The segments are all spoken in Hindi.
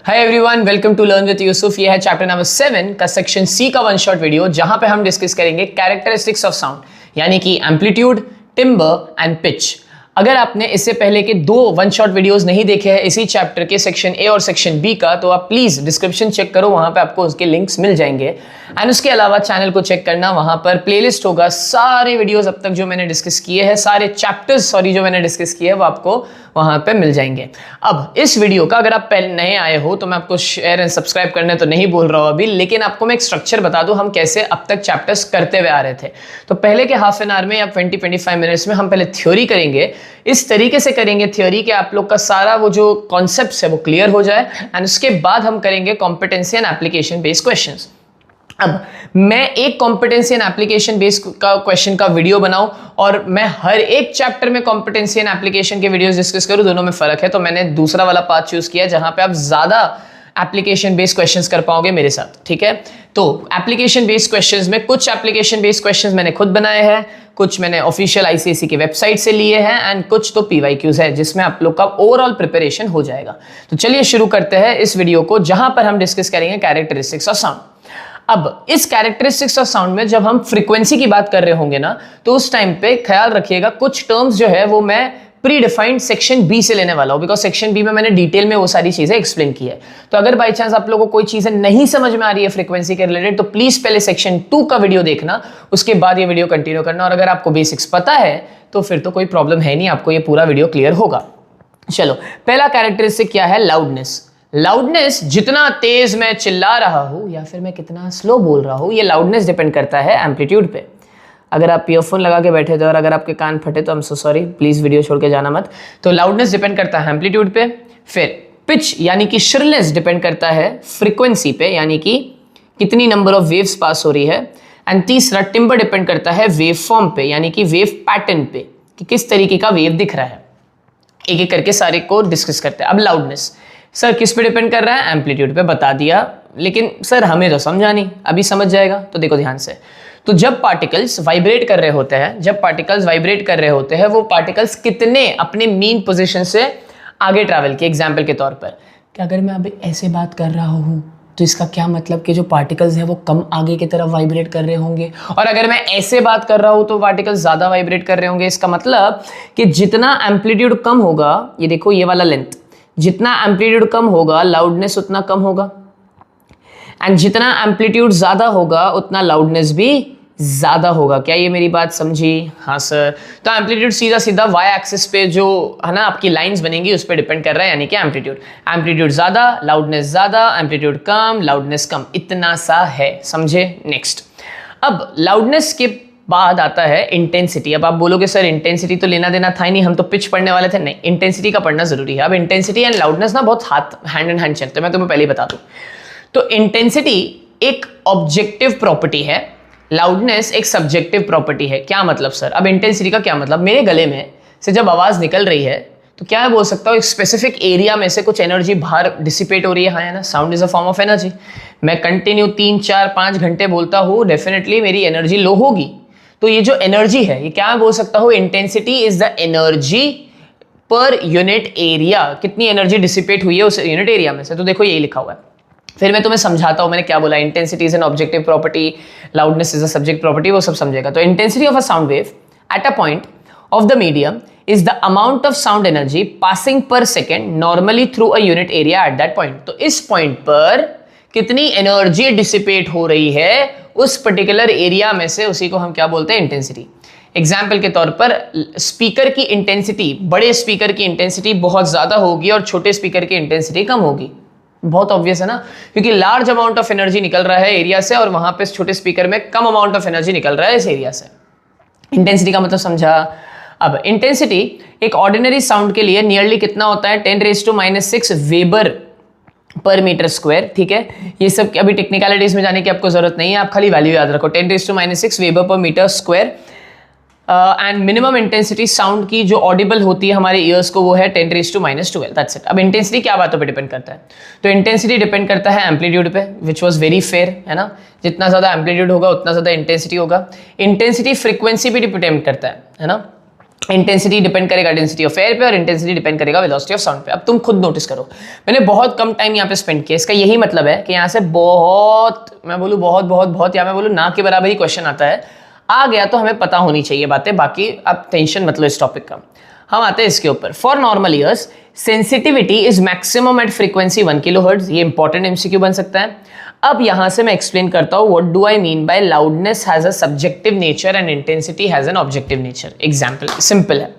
Hi everyone, welcome to learn with Yusuf. ये है चैप्टर नंबर 7 का सेक्शन सी का वन शॉट वीडियो, जहां पे हम डिस्कस करेंगे कैरेक्टरिस्टिक्स ऑफ साउंड, यानी कि एम्पलीट्यूड, टिम्बर एंड पिच। अगर आपने इससे पहले के 2 वन शॉट वीडियोस नहीं देखे हैं इसी चैप्टर के सेक्शन ए और सेक्शन बी का, तो आप प्लीज डिस्क्रिप्शन चेक करो, वहां पे आपको उसके लिंक्स मिल जाएंगे। एंड उसके अलावा चैनल को चेक करना, वहां पर प्लेलिस्ट होगा, सारे वीडियोस अब तक जो मैंने डिस्कस किए हैं, सारे चैप्टर्स जो मैंने डिस्कस किए हैं वो आपको वहां पे मिल जाएंगे। अब इस वीडियो का अगर आप पहले नए आए हो तो मैं आपको शेयर एंड सब्सक्राइब करने तो नहीं बोल रहा हूं अभी, लेकिन आपको मैं एक स्ट्रक्चर बता दूं हम कैसे अब तक चैप्टर्स करते हुए आ रहे थे। तो पहले के हाफ एन आवर में या 20-25 मिनट्स में हम पहले थ्योरी करेंगे, इस तरीके से करेंगे थ्योरी कि आप लोग का सारा वो जो कॉन्सेप्ट है वो क्लियर हो जाए, एंड उसके बाद हम करेंगे competency and application based questions. अब मैं एक कॉम्पिटेंसी एंड एप्लीकेशन बेस्ड का क्वेश्चन का वीडियो बनाऊं और मैं हर एक चैप्टर में कॉम्पिटेंसी एंड एप्लीकेशन के वीडियोस डिस्कस करूं, दोनों में फर्क है। तो मैंने दूसरा वाला पाथ चूज किया जहां पे आप ज्यादा एप्लीकेशन बेस्ड क्वेश्चंस कर पाओगे मेरे साथ, ठीक है। तो एप्लीकेशन बेस्ड क्वेश्चंस में कुछ एप्लीकेशन बेस्ड क्वेश्चंस मैंने खुद बनाए हैं, कुछ मैंने ऑफिशियल आईसीएसई की वेबसाइट से लिए हैं, एंड कुछ तो पीवाईक्यूज है जिसमें आप लोग का ओवरऑल प्रिपरेशन हो जाएगा। तो चलिए शुरू करते हैं इस वीडियो को, जहां पर हम डिस्कस करेंगे कैरेक्टरिस्टिक्स ऑफ साउंड। अब इस कैरेक्टरिस्टिक्स ऑफ साउंड में जब हम फ्रीक्वेंसी की बात कर रहे होंगे ना, तो उस टाइम पे ख्याल रखिएगा कुछ टर्म्स जो है वो मैं प्री डिफाइंड सेक्शन बी से लेने वाला हूं, बिकॉज सेक्शन बी में मैंने डिटेल में वो सारी चीजें एक्सप्लेन की है। तो अगर बाई चांस आप लोगों को कोई चीजें नहीं समझ में आ रही है फ्रीक्वेंसी के रिलेटेड, तो प्लीज पहले सेक्शन 2 का वीडियो देखना, उसके बाद ये वीडियो कंटिन्यू करना। और अगर आपको बेसिक्स पता है तो फिर तो कोई प्रॉब्लम है नहीं, आपको ये पूरा वीडियो क्लियर होगा। चलो, पहला कैरेक्टरिस्टिक क्या है? लाउडनेस। लाउडनेस, जितना तेज मैं चिल्ला रहा हूं या फिर मैं कितना स्लो बोल रहा हूं, ये लाउडनेस डिपेंड करता है एम्पलीट्यूड पे। अगर आप ईयरफोन लगा के बैठे थे और अगर आपके कान फटे तो I am so sorry, please video छोड़ के जाना मत। तो लाउडनेस डिपेंड करता है एम्पलीट्यूड पे। फिर पिच यानी कि श्रिलनेस डिपेंड करता है फ्रीक्वेंसी पे, यानी कि कितनी नंबर ऑफ वेव्स पास हो रही है। एंड तीसरा टिम्बर डिपेंड करता है वेव फॉर्म पे, यानी कि वेव पैटर्न पे, कि किस तरीके का वेव दिख रहा है। एक एक करके सारे को डिस्कस करते हैं। अब लाउडनेस सर किस पे डिपेंड कर रहा है? एम्पलीट्यूड पे बता दिया, लेकिन सर हमें तो समझा नहीं, अभी समझ जाएगा। तो देखो ध्यान से, तो जब पार्टिकल्स वाइब्रेट कर रहे होते हैं, वो पार्टिकल्स कितने अपने मीन पोजीशन से आगे ट्रैवल किए। एग्जाम्पल के तौर पर, कि अगर मैं अभी ऐसे बात कर रहा हूं तो इसका क्या मतलब कि जो पार्टिकल्स हैं वो कम आगे की तरफ वाइब्रेट कर रहे होंगे, और अगर मैं ऐसे बात कर रहा हूं तो पार्टिकल्स ज्यादा वाइब्रेट कर रहे होंगे। इसका मतलब कि जितना एम्पलीट्यूड कम होगा, ये देखो ये वाला लेंथ, जितना एम्पलीट्यूड कम होगा लाउडनेस उतना कम होगा, एंड जितना एम्पलीट्यूड ज्यादा होगा उतना लाउडनेस भी ज्यादा होगा। क्या ये मेरी बात समझी? हाँ सर। तो एम्पलीट्यूड सीधा सीधा वाई एक्सिस पे जो है ना आपकी लाइंस बनेंगी उस पर डिपेंड कर रहा है, यानी कि एम्पलीट्यूड ज्यादा, लाउडनेस ज्यादा, एम्पलीट्यूड कम, लाउडनेस कम, इतना सा है, समझे। नेक्स्ट, अब लाउडनेस के बाद आता है इंटेंसिटी। अब आप बोलोगे सर इंटेंसिटी तो लेना देना था ही नहीं, हम तो पिच पढ़ने वाले थे। नहीं, इंटेंसिटी का पढ़ना जरूरी है। अब इंटेंसिटी एंड लाउडनेस ना बहुत हैंड इन हैंड चलते हैं, मैं तुम्हें पहले ही बता दूं। तो इंटेंसिटी एक ऑब्जेक्टिव प्रॉपर्टी है, लाउडनेस एक सब्जेक्टिव प्रॉपर्टी है। क्या मतलब सर? अब इंटेंसिटी का क्या मतलब? मेरे गले में से जब आवाज निकल रही है तो क्या मैं बोल सकता हूँ एक स्पेसिफिक एरिया में से कुछ एनर्जी बाहर डिसिपेट हो रही है, हाँ या ना? Sound is a form of energy. मैं कंटिन्यू 3, 4, 5 घंटे बोलता हूँ, डेफिनेटली मेरी एनर्जी लो होगी। तो ये जो एनर्जी है, ये क्या मैं बोल सकता हूँ? Intensity is the energy per unit area, कितनी एनर्जी डिसिपेट हुई है उस यूनिट एरिया में से। तो देखो यही लिखा हुआ है। फिर मैं तुम्हें समझाता हूं मैंने क्या बोला। Intensity is an objective property, loudness is a subject property, वो सब समझेगा। तो intensity of a sound wave at a point of the medium is the amount of sound energy passing per second normally through a unit area at that point. तो इस पॉइंट पर कितनी एनर्जी डिसिपेट हो रही है उस पर्टिकुलर एरिया में से, उसी को हम क्या बोलते हैं? इंटेंसिटी। एग्जाम्पल के तौर पर, स्पीकर की इंटेंसिटी, बड़े स्पीकर की इंटेंसिटी बहुत ज्यादा होगी और छोटे स्पीकर की इंटेंसिटी कम होगी। बहुत ऑब्वियस है ना, क्योंकि लार्ज अमाउंट ऑफ एनर्जी निकल रहा है एरिया से और वहां पे छोटे स्पीकर में कम अमाउंट ऑफ एनर्जी निकल रहा है इस एरिया से। इंटेंसिटी का मतलब समझा। अब इंटेंसिटी एक ऑर्डिनरी साउंड के लिए नियरली कितना होता है? 10⁻⁻⁶ वेबर पर मीटर स्क्वायर, ठीक है। ये सब अभी टेक्निकलिटीज में जाने की आपको जरूरत नहीं है, आप खाली वैल्यू याद रखो, 10⁻⁶ वेबर पर metre square. And minimum intensity sound की जो ऑडिबल होती है हमारे ईयर्स को, वो है 10⁻⁻12, दैट्स इट। अब इंटेंसिटी क्या बातों पे डिपेंड करता है? तो इंटेंसिटी डिपेंड करता है एम्पलीट्यूड पे, विच वाज वेरी फेयर, है ना। जितना ज्यादा एम्पलीट्यूड होगा उतना ज्यादा इंटेंसिटी होगा। इंटेंसिटी फ्रीक्वेंसी भी डिपेंड करता है ना। इंटेंसिटी डिपेंड करेगा डेंसिटी ऑफ एयर पे और इंटेंसिटी डिपेंड करेगा वेलोसिटी ऑफ साउंड पे। अब तुम खुद नोटिस करो, मैंने बहुत कम टाइम यहाँ पे स्पेंड किया। इसका यही मतलब है कि यहाँ से बहुत, मैं बोलूँ बहुत बहुत बहुत, या मैं बोलूँ ना के बराबर ही क्वेश्चन आता है। आ गया तो हमें पता होनी चाहिए बातें, बाकी अब टेंशन मतलब इस टॉपिक का। हम आते हैं इसके ऊपर। For normal ears sensitivity is maximum at frequency 1 kilohertz. ये इंपॉर्टेंट एमसीक्यू बन सकता है। अब यहां से मैं एक्सप्लेन करता हूं what do I mean by loudness has a subjective nature and intensity has an objective nature. Example simple है,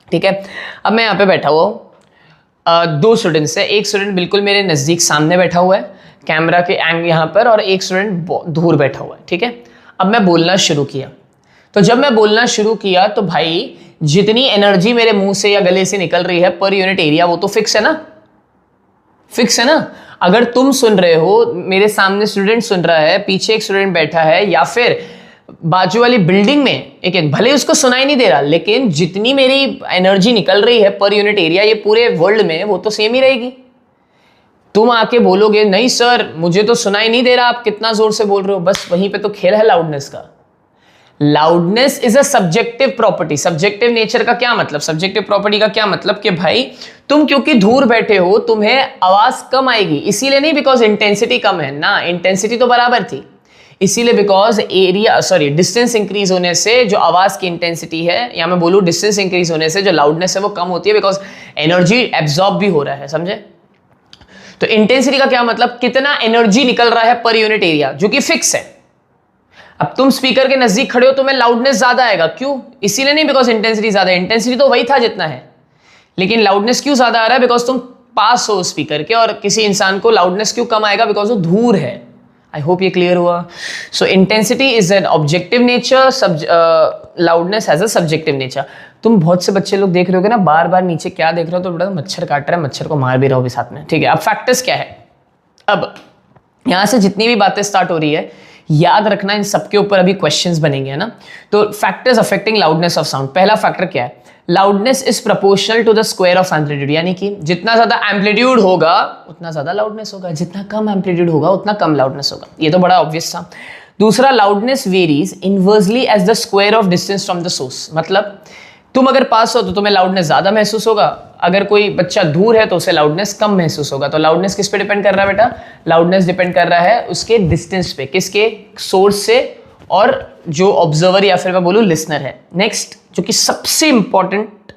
ठीक है। अब मैं यहाँ पे बैठा हुआ हूँ, दो स्टूडेंट्स है। एक स्टूडेंट बिल्कुल मेरे नज़दीक सामने बैठा हुआ है कैमरा के एंग यहाँ पर, और एक स्टूडेंट दूर बैठा हुआ है, ठीक है। अब मैं बोलना शुरू किया, तो जब मैं बोलना शुरू किया तो भाई जितनी एनर्जी मेरे मुंह से या गले से निकल रही है पर यूनिट एरिया, वो तो फिक्स है ना, फिक्स है ना। अगर तुम सुन रहे हो, मेरे सामने स्टूडेंट सुन रहा है, पीछे एक स्टूडेंट बैठा है, या फिर बाजू वाली बिल्डिंग में एक, भले उसको सुनाई नहीं दे रहा, लेकिन जितनी मेरी एनर्जी निकल रही है पर यूनिट एरिया ये पूरे वर्ल्ड में, वो तो सेम ही रहेगी। तुम आके बोलोगे नहीं सर मुझे तो सुनाई नहीं दे रहा, आप कितना जोर से बोल रहे हो, बस वहीं पे तो खेल है लाउडनेस का। Loudness is a subjective property. Subjective nature का क्या मतलब, सब्जेक्टिव प्रॉपर्टी का क्या मतलब कि भाई तुम क्योंकि दूर बैठे हो तुम्हें आवाज कम आएगी, इसीलिए नहीं बिकॉज इंटेंसिटी कम है ना, इंटेंसिटी तो बराबर थी, इसीलिए बिकॉज एरिया डिस्टेंस इंक्रीज होने से जो आवाज की इंटेंसिटी है, या मैं बोलूं डिस्टेंस इंक्रीज होने से जो लाउडनेस है वो कम होती है, बिकॉज एनर्जी एब्जॉर्ब भी हो रहा है, समझे। तो इंटेंसिटी का क्या मतलब, कितना एनर्जी निकल रहा है पर यूनिट एरिया, जो कि फिक्स है। अब तुम स्पीकर के नजदीक खड़े हो, तुम्हें लाउडनेस ज्यादा आएगा, क्यों, इसीलिए नहीं बिकॉज इंटेंसिटी ज्यादा है, इंटेंसिटी तो वही था जितना है, लेकिन लाउडनेस क्यों ज्यादा आ रहा है, बिकॉज तुम पास हो स्पीकर के, और किसी इंसान को लाउडनेस क्यों कम आएगा, बिकॉज वो दूर है। आई होप ये क्लियर हुआ। सो intensity is an objective nature, loudness has a subjective nature. तुम बहुत से बच्चे लोग देख रहे होगे ना, बार बार नीचे क्या देख रहे हो, तो बड़ा मच्छर काट रहा है, मच्छर को मार भी रहो भी साथ में, ठीक है। अब फैक्टर्स क्या है, अब यहां से जितनी भी बातें स्टार्ट हो रही है, याद रखना इन सबके ऊपर अभी क्वेश्चंस बनेंगे, है ना। तो factors affecting loudness of sound, पहला फैक्टर क्या है, loudness is proportional to the square of amplitude, यानी कि जितना ज्यादा एम्पलीट्यूड होगा उतना ज्यादा लाउडनेस होगा, जितना कम एम्पलीट्यूड होगा उतना कम लाउडनेस होगा। ये तो बड़ा ऑब्वियस था। दूसरा, loudness varies inversely as the square of distance from the source, मतलब तुम अगर पास हो तो तुम्हें लाउडनेस ज्यादा महसूस होगा, अगर कोई बच्चा दूर है तो उसे लाउडनेस कम महसूस होगा। तो लाउडनेस किस पे डिपेंड कर रहा है बेटा, लाउडनेस डिपेंड कर रहा है उसके डिस्टेंस पे, किसके, सोर्स से, और जो ऑब्जर्वर या फिर मैं बोलूं लिसनर है। नेक्स्ट जो कि सबसे इंपॉर्टेंट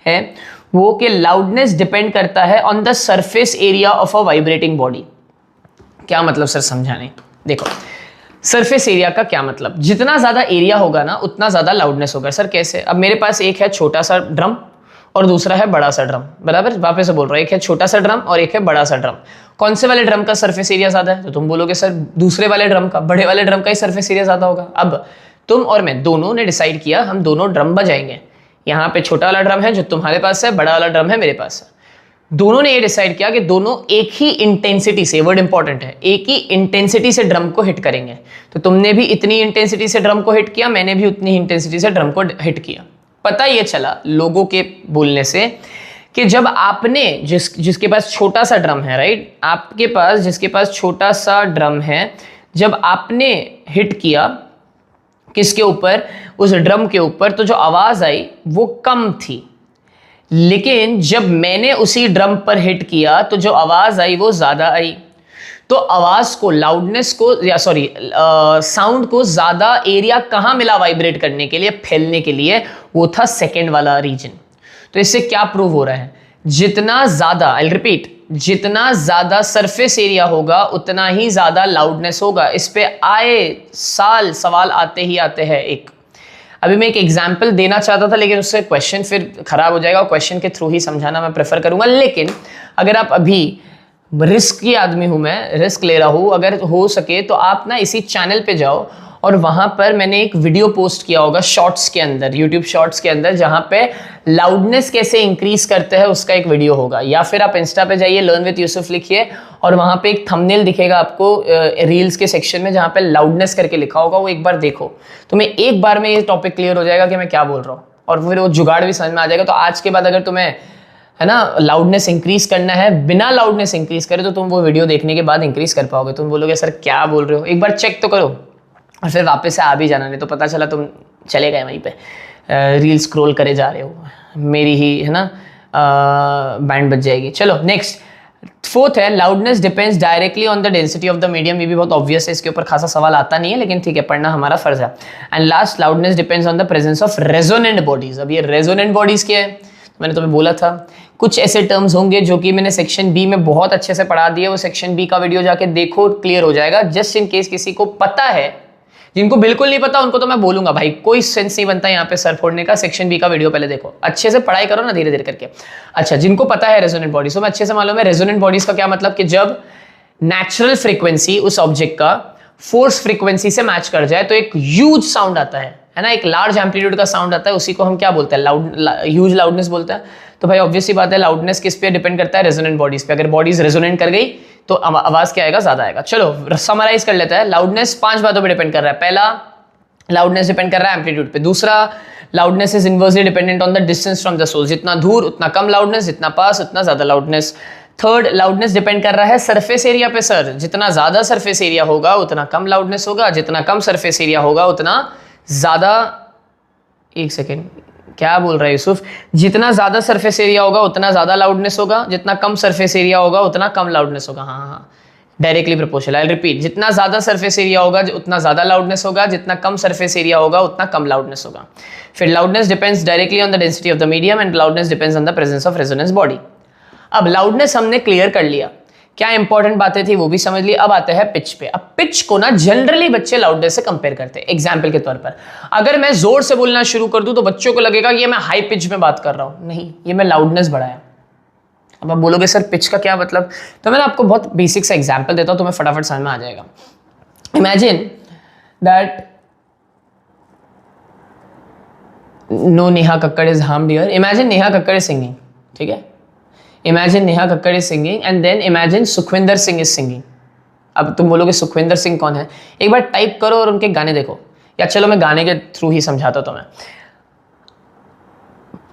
है वो कि लाउडनेस डिपेंड करता है on the surface area of a vibrating body. क्या मतलब सर, समझाने, देखो सरफेस एरिया का क्या मतलब, जितना ज्यादा एरिया होगा ना उतना ज्यादा लाउडनेस होगा। सर कैसे, अब मेरे पास एक है छोटा सा ड्रम और दूसरा है बड़ा सा ड्रम, बराबर, वापस से बोल रहा हूं, एक है छोटा सा ड्रम और एक है बड़ा सा ड्रम। कौन से वाले ड्रम का सरफेस एरिया ज्यादा है, तो तुम बोलोगे सर दूसरे वाले ड्रम का, बड़े वाले ड्रम का ही सरफेस एरिया ज्यादा होगा। अब तुम और मैं दोनों ने डिसाइड किया हम दोनों ड्रम बजाएंगे, यहाँ पे छोटा वाला ड्रम है जो तुम्हारे पास है, बड़ा वाला ड्रम है मेरे पास है। दोनों ने ये डिसाइड किया कि दोनों एक ही इंटेंसिटी से, वर्ड इंपॉर्टेंट है, एक ही इंटेंसिटी से ड्रम को हिट करेंगे। तो तुमने भी इतनी इंटेंसिटी से ड्रम को हिट किया, मैंने भी उतनी इंटेंसिटी से ड्रम को हिट किया। पता ये चला लोगों के बोलने से कि जब आपने जिसके पास छोटा सा ड्रम है, राइट, आपके पास जिसके पास छोटा सा ड्रम है, जब आपने हिट किया किसके ऊपर, उस ड्रम के ऊपर, तो जो आवाज आई वो कम थी। लेकिन जब मैंने उसी ड्रम पर हिट किया तो जो आवाज आई वो ज्यादा आई। तो आवाज को, लाउडनेस को, या सॉरी साउंड को ज्यादा एरिया कहां मिला वाइब्रेट करने के लिए, फैलने के लिए, वो था सेकंड वाला रीजन। तो इससे क्या प्रूव हो रहा है, जितना ज्यादा, आई रिपीट, जितना ज्यादा सरफेस एरिया होगा उतना ही ज्यादा लाउडनेस होगा। इस पे आए साल सवाल आते ही आते हैं। एक अभी मैं एक एग्जाम्पल देना चाहता था लेकिन उससे क्वेश्चन फिर खराब हो जाएगा, क्वेश्चन के थ्रू ही समझाना मैं प्रेफर करूंगा। लेकिन अगर आप अभी, रिस्क की आदमी हूं मैं, रिस्क ले रहा हूं, अगर हो सके तो आप ना इसी चैनल पे जाओ और वहां पर मैंने एक वीडियो पोस्ट किया होगा शॉर्ट्स के अंदर, यूट्यूब शॉर्ट्स के अंदर, जहां पे लाउडनेस कैसे इंक्रीज करते हैं उसका एक वीडियो होगा। या फिर आप इंस्टा पे जाइए, लर्न विद यूसुफ लिखिए और वहां पे एक थंबनेल दिखेगा आपको रील्स के सेक्शन में, जहां पे लाउडनेस करके लिखा होगा, वो एक बार देखो तो मैं एक बार में ये टॉपिक क्लियर हो जाएगा कि मैं क्या बोल रहा हूँ, और फिर वो जुगाड़ भी समझ में आ जाएगा। तो आज के बाद अगर तुम्हें, है ना, लाउडनेस इंक्रीज करना है, बिना लाउडनेस इंक्रीज करे, तो तुम वो वीडियो देखने के बाद इंक्रीज कर पाओगे। तुम बोलोगे सर क्या बोल रहे हो, एक बार चेक तो करो और फिर वापस से आ भी जाना, नहीं तो पता चला तुम चले गए वहीं पे, रील स्क्रॉल करे जा रहे हो, मेरी ही है ना बैंड बज जाएगी। चलो नेक्स्ट, फोर्थ है loudness depends directly on the density of the medium. ये भी बहुत ऑब्वियस है, इसके ऊपर खासा सवाल आता नहीं है, लेकिन ठीक है, पढ़ना हमारा फर्ज है। And last, loudness depends on the presence of resonant bodies. अब ये रेजोनेंट बॉडीज क्या है, मैंने तुम्हें बोला था कुछ ऐसे टर्म्स होंगे जो कि मैंने सेक्शन बी में बहुत अच्छे से पढ़ा दिए, वो सेक्शन बी का वीडियो जाके देखो, क्लियर हो जाएगा। जस्ट इन केस किसी को पता है, जिनको बिल्कुल नहीं पता उनको तो मैं बोलूंगा भाई कोई सेंस नहीं बनता यहाँ पे सर फोड़ने का, सेक्शन बी का वीडियो पहले देखो, अच्छे से पढ़ाई करो ना धीरे धीरे करके। अच्छा, जिनको पता है रेजोनेंट बॉडीज, तो मैं अच्छे से मालूम है रेजोनेंट बॉडीज का क्या मतलब, कि जब नेचुरल फ्रीक्वेंसी उस ऑब्जेक्ट का फोर्स फ्रीक्वेंसी से मैच कर जाए तो एक ह्यूज साउंड आता है ना, एक लार्ज एम्पलीट्यूड का साउंड आता है, उसी को हम क्या बोलते हैं, ह्यूज लाउडनेस बोलते हैं। तो भाई ऑब्वियस सी बात है, लाउडनेस किस पे डिपेंड करता है, रेजोनेंट बॉडीज पे। अगर बॉडीज रेजोनेंट कर गई तो आवाज क्या आएगा, ज्यादा आएगा। चलो समराइज कर लेते हैं। लाउडनेस 5 बातों पे डिपेंड कर रहा है। पहला, लाउडनेस डिपेंड कर रहा है एम्पलीट्यूड पे। दूसरा, loudness is inversely dependent on the distance from the source, जितना दूर उतना कम लाउडनेस, जितना पास उतना ज्यादा लाउडनेस। थर्ड, लाउडनेस डिपेंड कर रहा है सरफेस एरिया पे। सर जितना ज्यादा सरफेस एरिया होगा उतना कम लाउडनेस होगा, जितना कम सरफेस एरिया होगा उतना ज्यादा, एक सेकेंड क्या बोल रहा है यूसुफ, जितना ज्यादा सरफेस एरिया होगा उतना ज्यादा लाउडनेस होगा, जितना कम सरफेस एरिया होगा उतना कम लाउडनेस होगा। हाँ, डायरेक्टली प्रोपोर्शनल। आई रिपीट, जितना ज्यादा सरफेस एरिया होगा उतना ज्यादा लाउडनेस होगा, जितना कम सरफेस एरिया होगा उतना कम लाउडनेस होगा। फिर loudness depends directly on the density of the medium and loudness depends on the presence of resonance body. अब लाउडनेस हमने क्लियर कर लिया, क्या इंपॉर्टेंट बातें थी वो भी समझ ली। अब आते हैं पिच पे। अब पिच को ना जनरली बच्चे लाउडनेस से कंपेयर करते हैं। एग्जांपल के तौर पर अगर मैं जोर से बोलना शुरू कर दूं तो बच्चों को लगेगा कि ये मैं हाई पिच में बात कर रहा हूं, नहीं, ये मैं लाउडनेस बढ़ाया। अब आप बोलोगे सर पिच का क्या मतलब, तो मैं आपको बहुत बेसिक सा एग्जांपल देता हूं, तुम्हें फटाफट समझ में आ जाएगा। Imagine that no Neha Kakkar is harmed here. Imagine Neha Kakkar is singing, ठीक है, imagine Neha Kakkar is singing and then imagine Sukhwinder Singh is singing. अब तुम बोलोगे सुखविंदर सिंह कौन है, एक बार टाइप करो और उनके गाने देखो, या चलो मैं गाने के थ्रू ही समझाता हूं तुम्हें।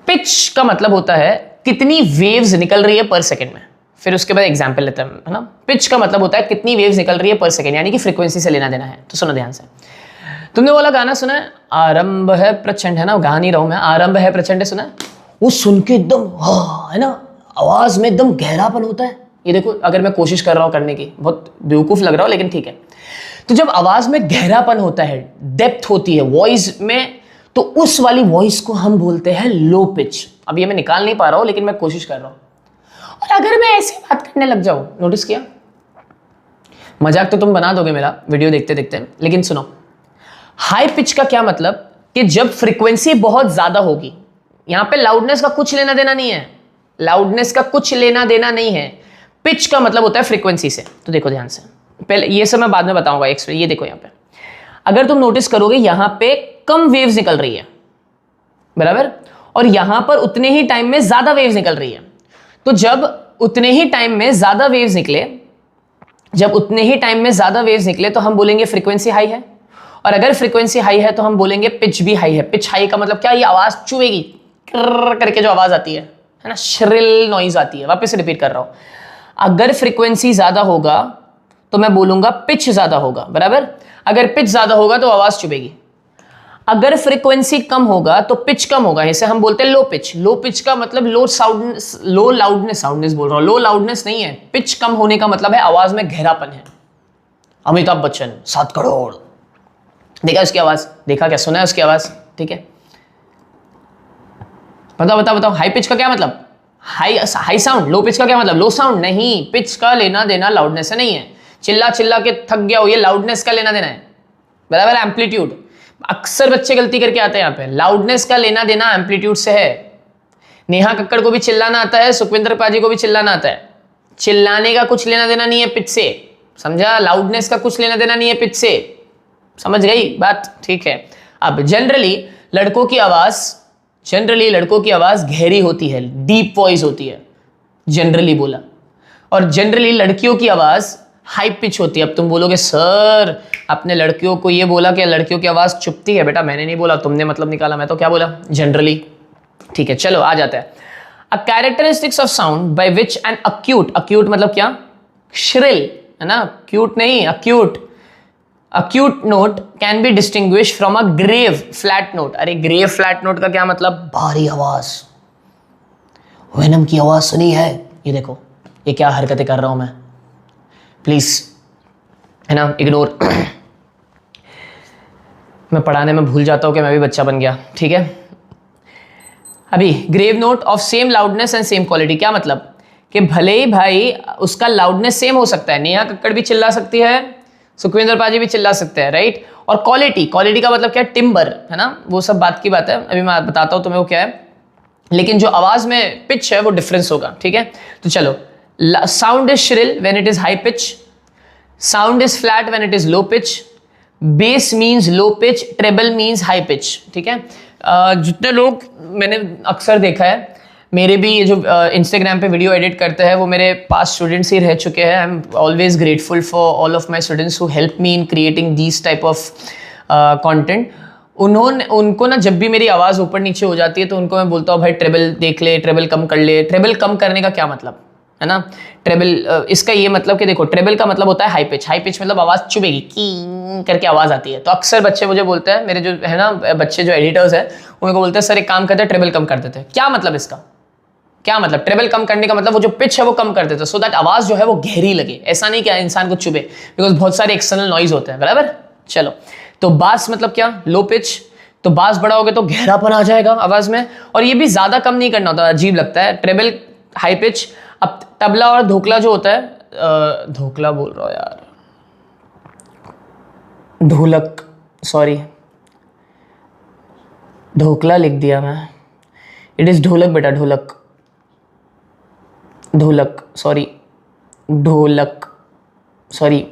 पिच का मतलब होता है कितनी वेव्स निकल रही है पर सेकंड में। फिर उसके बाद एग्जांपल लेते हैं, है ना। पिच का मतलब होता है कितनी वेव्स निकल रही है पर सेकंड, यानी कि फ्रीक्वेंसी से लेना देना है। तो सुनो ध्यान से, तुमने बोला गाना सुना है, आरंभ है प्रचंड, है ना, गा नहीं रहा हूं मैं, आरंभ है प्रचंड सुना है, वो सुन के एकदम है ना, आवाज में एकदम गहरापन होता है। ये देखो, अगर मैं कोशिश कर रहा हूं करने की, बहुत बेवकूफ लग रहा हूं लेकिन ठीक है। तो जब आवाज में गहरापन होता है, डेप्थ होती है वॉइस में, तो उस वाली वॉइस को हम बोलते हैं लो पिच। अब ये मैं निकाल नहीं पा रहा हूं लेकिन मैं कोशिश कर रहा हूं। और अगर मैं ऐसी बात करने लग जाऊं, नोटिस किया, मजाक तो तुम बना दोगे मेरा वीडियो देखते देखते, लेकिन सुनो, हाई पिच का क्या मतलब, कि जब फ्रीक्वेंसी बहुत ज्यादा होगी, यहां पे लाउडनेस का कुछ लेना देना नहीं है, लाउडनेस का कुछ लेना देना नहीं है। पिच का मतलब होता है फ्रीक्वेंसी से। तो देखो ध्यान से, पहले ये सब मैं बाद में बताऊंगा। ये देखो यहां पे, अगर तुम नोटिस करोगे यहां पे कम वेव्स निकल रही है, बराबर, और यहां पर उतने ही टाइम में ज्यादा वेव्स निकल रही है। तो जब उतने ही टाइम में ज्यादा वेव्स निकले, जब उतने ही टाइम में ज्यादा वेव्स निकले तो हम बोलेंगे फ्रीक्वेंसी हाई है। और अगर फ्रीक्वेंसी हाई है तो हम बोलेंगे पिच भी हाई है। पिच हाई का मतलब क्या, ये आवाज चुभेगी करके जो आवाज आती है ना, श्रिल नॉइज आती है। वापस से रिपीट कर रहा हूं, अगर फ्रीक्वेंसी ज्यादा होगा तो मैं बोलूंगा पिच ज्यादा होगा, बराबर। अगर पिच ज्यादा होगा तो आवाज चुभेगी। अगर फ्रीक्वेंसी कम होगा तो पिच कम होगा, इसे हम बोलते हैं लो पिच। लो पिच का मतलब लो लाउडनेस बोल रहा हूं, लो लाउडनेस नहीं है। पिच कम होने का मतलब है आवाज में गहरापन है। अमिताभ बच्चन 7 करोड़, देखा उसकी आवाज, देखा क्या, सुना है उसकी आवाज, ठीक है। बताओ हाई पिच का क्या मतलब, हाई साउंड। लो पिच का क्या मतलब, लो साउंड नहीं। पिच का लेना देना लाउडनेस से नहीं है। चिल्ला चिल्ला के थक गया हो, ये लाउडनेस का लेना देना है, बराबर। एम्पलीट्यूड, अक्सर बच्चे गलती करके आते हैं यहाँ पे, लाउडनेस का लेना देना एम्पलीट्यूड से है। नेहा कक्कड़ को भी चिल्लाना आता है, सुखविंदर पाजी को भी चिल्लाना आता है। चिल्लाने का कुछ लेना देना नहीं है पिच से, समझा। लाउडनेस का कुछ लेना देना नहीं है पिच से, समझ गई बात, ठीक है। अब जनरली लड़कों की आवाज गहरी होती है, डीप वॉइस होती है, जनरली बोला। और जनरली लड़कियों की आवाज हाई पिच होती है। अब तुम बोलोगे सर अपने लड़कियों को ये बोला कि लड़कियों की आवाज चुभती है। बेटा मैंने नहीं बोला, तुमने मतलब निकाला, मैं तो क्या बोला, जनरली, ठीक है। चलो आ जाता है, a characteristics of sound by which N acute मतलब क्या, श्रिल, है ना, क्यूट नहीं, acute, acute note can be distinguished from a grave flat note. अरे grave flat note का क्या मतलब? भारी आवाज। वेनम की आवाज सुनी है? ये देखो, ये क्या हरकतें कर रहा हूं मैं, प्लीज है ना, इग्नोर। मैं पढ़ाने में भूल जाता हूं कि मैं भी बच्चा बन गया, ठीक है। अभी grave note of same loudness and same quality, क्या मतलब कि भले ही भाई उसका लाउडनेस सेम हो सकता है, नेहा कक्कड़ भी चिल्ला सकती है, सुखविंदर पाजी भी चिल्ला सकते हैं, राइट। और क्वालिटी, क्वालिटी का मतलब क्या है? टिम्बर, है ना, वो सब बात की बात है, अभी मैं बताता हूं तुम्हें वो क्या है। लेकिन जो आवाज में पिच है वो डिफरेंस होगा, ठीक है। तो चलो, sound is shrill when it is high pitch, sound is flat when it is low pitch, bass means low pitch, treble means high pitch, ठीक है। जितने लोग मैंने अक्सर देखा है, मेरे भी ये जो इंस्टाग्राम पे वीडियो एडिट करते हैं वो मेरे पास स्टूडेंट्स ही रह चुके हैं। I am always grateful for all of my students who help me in creating these type of content. उनको ना जब भी मेरी आवाज़ ऊपर नीचे हो जाती है तो उनको मैं बोलता हूँ भाई ट्रेबल देख ले, ट्रेबल कम कर ले। ट्रेबल कम करने का क्या मतलब है ना? ट्रेबल इसका ये मतलब कि देखो, ट्रेबल का मतलब होता है हाई पिच। हाई पिच मतलब आवाज़ चुभेगी, की करके आवाज़ आती है। तो अक्सर बच्चे मुझे बोलते हैं, मेरे जो है ना बच्चे जो एडिटर्स हैं, उनको बोलते हैं सर एक काम करते हैं ट्रेबल कम कर देते हैं। क्या मतलब इसका? क्या मतलब? ट्रेबल कम करने का मतलब वो जो पिच है वो कम कर देते हैं, सो दैट आवाज़ जो है वो गहरी लगे। ऐसा नहीं कि इंसान को चुभे, बिकॉज बहुत सारे एक्सटर्नल नॉइज होते हैं, बराबर। चलो, तो बास मतलब क्या? Low pitch. तो बास बढ़ाओगे तो गहरापन आ जाएगा आवाज़ में, और ये भी ज़्यादा कम नहीं करना होता, अजीब लगता है। Treble high pitch. अब तबला और ढोकला जो होता है, ढोकला बोल रहा हूँ यार, ढोलक, सॉरी ढोकला लिख दिया मैं, इट इज़ ढोलक बेटा, ढोलक, ढोलक, सॉरी ढोलक, सॉरी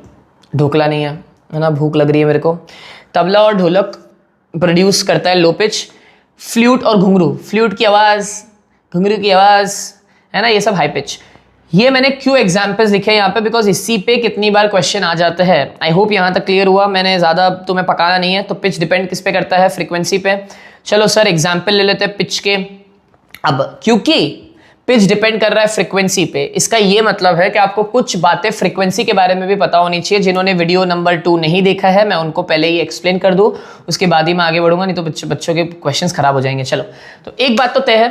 ढोकला नहीं है ना, भूख लग रही है मेरे को। तबला और ढोलक प्रोड्यूस करता है लो पिच। फ्लूट और घुंघरू, फ्लूट की आवाज़, घुंघरू की आवाज़, है ना, ये सब हाई पिच। ये मैंने क्यों एग्जाम्पल्स लिखे हैं यहाँ पे, बिकॉज इसी पे कितनी बार क्वेश्चन आ जाते हैं। आई होप यहाँ तक क्लियर हुआ, मैंने ज़्यादा तुम्हें पकाना नहीं है। तो पिच डिपेंड किस पे करता है? फ्रीक्वेंसी पे। चलो सर एग्जाम्पल ले लेते हैं पिच के। अब क्योंकि पिच डिपेंड कर रहा है फ्रीक्वेंसी पे, इसका ये मतलब है कि आपको कुछ बातें फ्रीक्वेंसी के बारे में भी पता होनी चाहिए। जिन्होंने वीडियो नंबर 2 नहीं देखा है, मैं उनको पहले ही एक्सप्लेन कर दूं, उसके बाद ही मैं आगे बढ़ूंगा, नहीं तो बच्चों के क्वेश्चंस खराब हो जाएंगे। चलो, तो एक बात तो तय है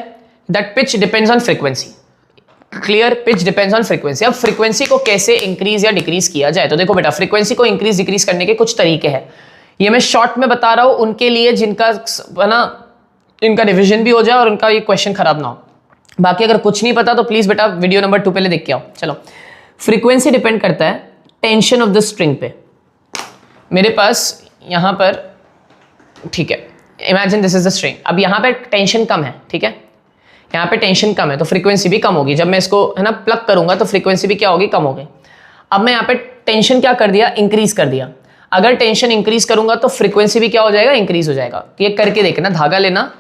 that pitch depends on frequency. Clear? Pitch depends on frequency. अब फ्रीक्वेंसी को कैसे इंक्रीज या डिक्रीज किया जाए? तो देखो बेटा, फ्रीक्वेंसी को इंक्रीज डिक्रीज करने के कुछ तरीके हैं। ये मैं शॉर्ट में बता रहा हूं उनके लिए जिनका है ना, इनका रिविजन भी हो जाए और उनका ये क्वेश्चन खराब ना हो। बाकी अगर कुछ नहीं पता तो प्लीज बेटा वीडियो नंबर 2 पहले देख के आओ। चलो, फ्रीक्वेंसी डिपेंड करता है टेंशन ऑफ द स्ट्रिंग पे। मेरे पास यहां पर, ठीक है, imagine this is the string. अब यहां पे टेंशन कम है, ठीक है, यहाँ पे टेंशन कम है तो फ्रीक्वेंसी भी कम होगी। जब मैं इसको है ना प्लग करूंगा तो फ्रीक्वेंसी भी क्या होगी? कम होगी। अब मैं यहाँ पे टेंशन क्या कर दिया? इंक्रीज कर दिया। अगर टेंशन इंक्रीज करूंगा तो फ्रीक्वेंसी भी क्या हो जाएगा? इंक्रीज हो जाएगा। ये करके देखना, धागा लेना,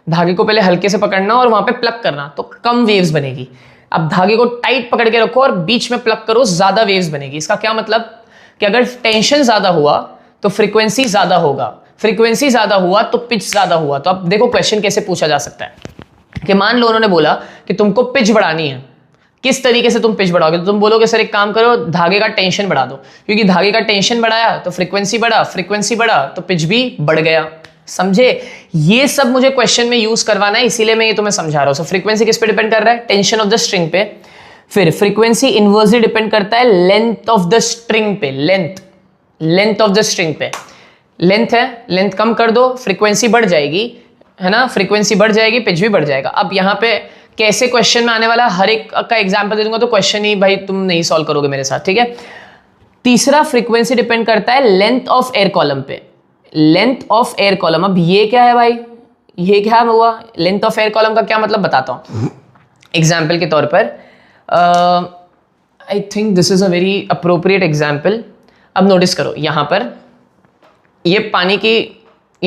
धागे को पहले हल्के से पकड़ना और वहां पे प्लग करना, तो कम वेव्स बनेगी। अब धागे को टाइट पकड़ के रखो और बीच में प्लग करो, ज्यादा वेव्स बनेगी। इसका क्या मतलब कि अगर टेंशन ज्यादा हुआ तो फ्रीक्वेंसी ज्यादा होगा, फ्रीक्वेंसी ज्यादा हुआ तो पिच ज्यादा हुआ। तो अब देखो क्वेश्चन कैसे पूछा जा सकता है कि मान लो उन्होंने बोला कि तुमको पिच बढ़ानी है, किस तरीके से तुम पिच बढ़ाओगे? तो तुम बोलोगे सर एक काम करो, धागे का टेंशन बढ़ा दो, क्योंकि धागे का टेंशन बढ़ाया तो फ्रीक्वेंसी बढ़ा, फ्रीक्वेंसी बढ़ा तो पिच भी बढ़ गया। समझे? ये सब मुझे क्वेश्चन में यूज करवाना है, इसीलिए मैं ये तुम्हें समझा रहा हूं। सो फ्रीक्वेंसी किस पे डिपेंड कर रहा है? टेंशन ऑफ द स्ट्रिंग पे। फिर फ्रीक्वेंसी इनवर्सली डिपेंड करता है लेंथ ऑफ द स्ट्रिंग पे। लेंथ ऑफ द स्ट्रिंग पे। लेंथ है, लेंथ कम कर दो, फ्रीक्वेंसी बढ़ जाएगी, है ना, फ्रीक्वेंसी बढ़ जाएगी, पिच भी बढ़ जाएगा। अब यहाँ पे कैसे क्वेश्चन में आने वाला, हर एक का एग्जांपल दे दूंगा तो क्वेश्चन ही भाई तुम नहीं सॉल्व करोगे मेरे साथ, ठीक है। तीसरा, फ्रीक्वेंसी डिपेंड करता है लेंथ ऑफ एयर कॉलम पे। लेंथ ऑफ एयर कॉलम, अब ये क्या है भाई? ये क्या हुआ? लेंथ ऑफ एयर कॉलम का क्या मतलब बताता हूं एग्जाम्पल के तौर पर। I think this is a very appropriate example. अब नोटिस करो, यहां पर ये